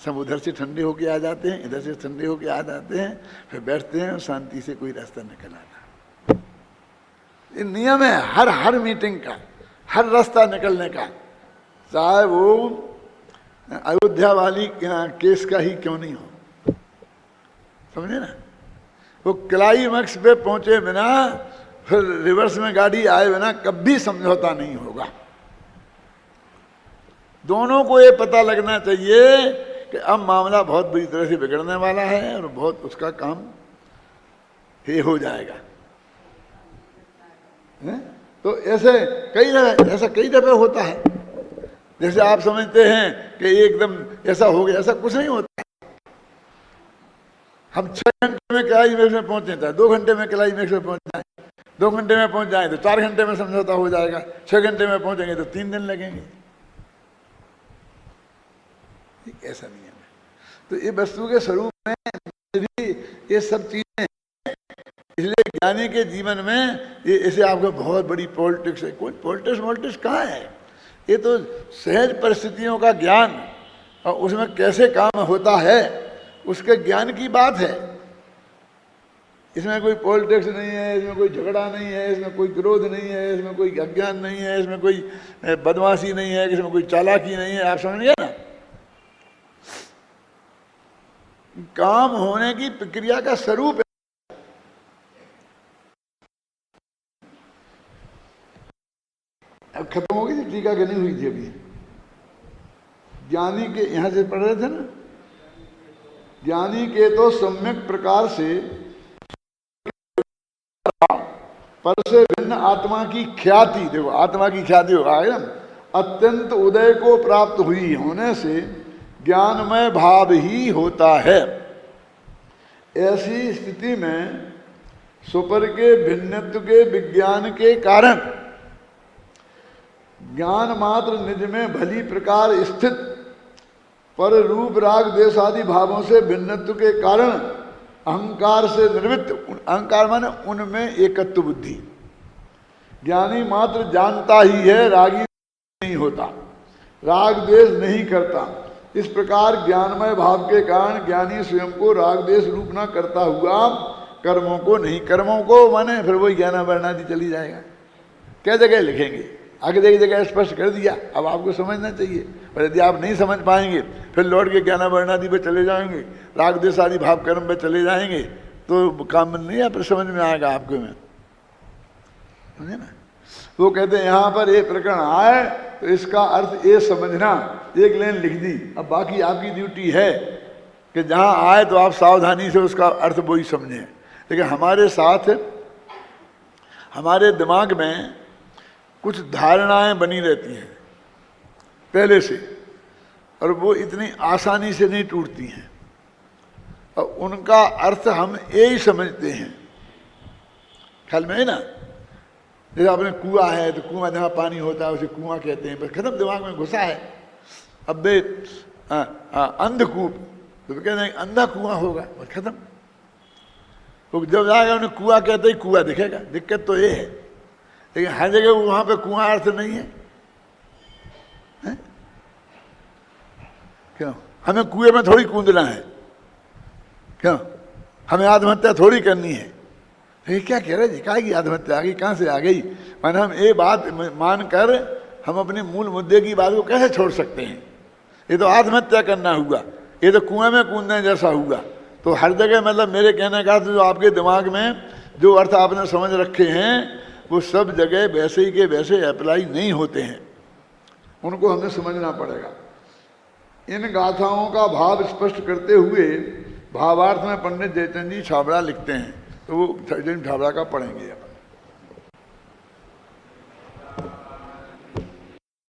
सब उधर से ठंडे होके आ जाते हैं, इधर से ठंडे होके आ जाते हैं, फिर बैठते हैं और शांति से कोई रास्ता निकल आता। ये नियम है हर मीटिंग का, हर रास्ता निकलने का, चाहे वो अयोध्या वाली केस का ही क्यों नहीं हो, समझे ना। वो क्लाइमैक्स पे पहुंचे बिना, फिर रिवर्स में गाड़ी आए बिना कभी समझौता नहीं होगा। दोनों को ये पता लगना चाहिए कि अब मामला बहुत बुरी तरह से बिगड़ने वाला है और बहुत उसका काम हे हो जाएगा। तो ऐसे कई दफे होता है। जैसे आप समझते हैं कि एकदम ऐसा हो गया, ऐसा कुछ नहीं होता। हम 6 घंटे में क्लाइमैक्स में पहुंचे थे, 2 घंटे में क्लाइमैक्स में पहुंच जाए, 2 घंटे में पहुंच जाए तो 4 घंटे में समझौता हो जाएगा, 6 घंटे में पहुंचेंगे तो 3 दिन लगेंगे। ऐसा नहीं है। तो ये वस्तु के स्वरूप में भी ये सब चीजें, इसलिए ज्ञानी के जीवन में ये ऐसे आपको बहुत बड़ी पॉलिटिक्स है, कोई पॉलिटिक्स कहाँ है। ये तो सहज परिस्थितियों का ज्ञान और उसमें कैसे काम होता है उसके ज्ञान की बात है। इसमें कोई पॉलिटिक्स नहीं है, इसमें कोई झगड़ा नहीं है, इसमें कोई क्रोध नहीं है, इसमें कोई अज्ञान नहीं है, इसमें कोई बदमाशी नहीं है, इसमें कोई चालाकी नहीं है। आप समझ गए ना। काम होने की प्रक्रिया का स्वरूप है। अब खत्म हो गई थी टीका कि नहीं हुई थी अभी? ज्ञानी के यहां से पढ़ रहे थे ना, ज्ञानी के तो सम्यक प्रकार से पर से भिन्न आत्मा की ख्याति, देखो आत्मा की ख्याति होगा ना, अत्यंत उदय को प्राप्त हुई होने से ज्ञानमय भाव ही होता है। ऐसी स्थिति में सुपर के भिन्नत्व के विज्ञान के कारण ज्ञान मात्र निज में भली प्रकार स्थित पर रूप राग देश आदि भावों से भिन्नत्व के कारण अहंकार से निर्मित, अहंकार माने उनमें एकत्व बुद्धि, ज्ञानी मात्र जानता ही है, रागी नहीं होता, राग द्वेष नहीं करता। इस प्रकार ज्ञानमय भाव के कारण ज्ञानी स्वयं को राग द्वेष रूप न करता हुआ कर्मों को नहीं, कर्मों को माने फिर वही ज्ञाना वर्णादि चली जाएगा। क्या जगह लिखेंगे, आगे एक जगह स्पष्ट कर दिया, अब आपको समझना चाहिए। पर यदि आप नहीं समझ पाएंगे फिर लौट के ज्ञाना वर्णादि पे चले जाएंगे, राग द्वेष आदि भाव कर्म पे चले जाएंगे तो काम नहीं है, फिर समझ में आएगा आपको। में समझे ना। वो कहते हैं यहाँ पर ये प्रकरण आए तो इसका अर्थ ये समझना, एक लाइन लिख दी। अब बाकी आपकी ड्यूटी है कि जहाँ आए तो आप सावधानी से उसका अर्थ वही समझें। लेकिन हमारे साथ हमारे दिमाग में कुछ धारणाएं बनी रहती हैं पहले से, और वो इतनी आसानी से नहीं टूटती हैं, और उनका अर्थ हम यही समझते हैं। ख्याल में है ना। जैसे आपने कुआं है तो कुआं जहाँ पानी होता है उसे कुआं कहते हैं, बस खत्म, दिमाग में घुसा है। अब बे अंधकूप तो कहते हैं अंधा कुआं होगा, बस खत्म। तो जब जाएगा उन्हें कुआं कहते ही कुआं दिखेगा। दिक्कत तो ये है, लेकिन हर जगह वहां पे कुआं अर्थ नहीं है, है? क्यों? हमें कुएं में थोड़ी कूदना है, क्यों? हमें आत्महत्या थोड़ी करनी है। ये क्या कह रहे जी, कहा की आत्महत्या आ गई, कहाँ से आ गई? माने हम ये बात मानकर हम अपने मूल मुद्दे की बात को कैसे छोड़ सकते हैं? ये तो आत्महत्या करना हुआ, ये तो कुएं में कूदने जैसा हुआ। तो हर जगह मतलब मेरे कहने का तो जो आपके दिमाग में जो अर्थ आपने समझ रखे हैं वो सब जगह वैसे ही के वैसे अप्लाई नहीं होते हैं, उनको हमें समझना पड़ेगा। इन गाथाओं का भाव स्पष्ट करते हुए भावार्थ में पंडित जयचंद जी छाबड़ा लिखते हैं, तो वो जयचंद छाबड़ा का पढ़ेंगे।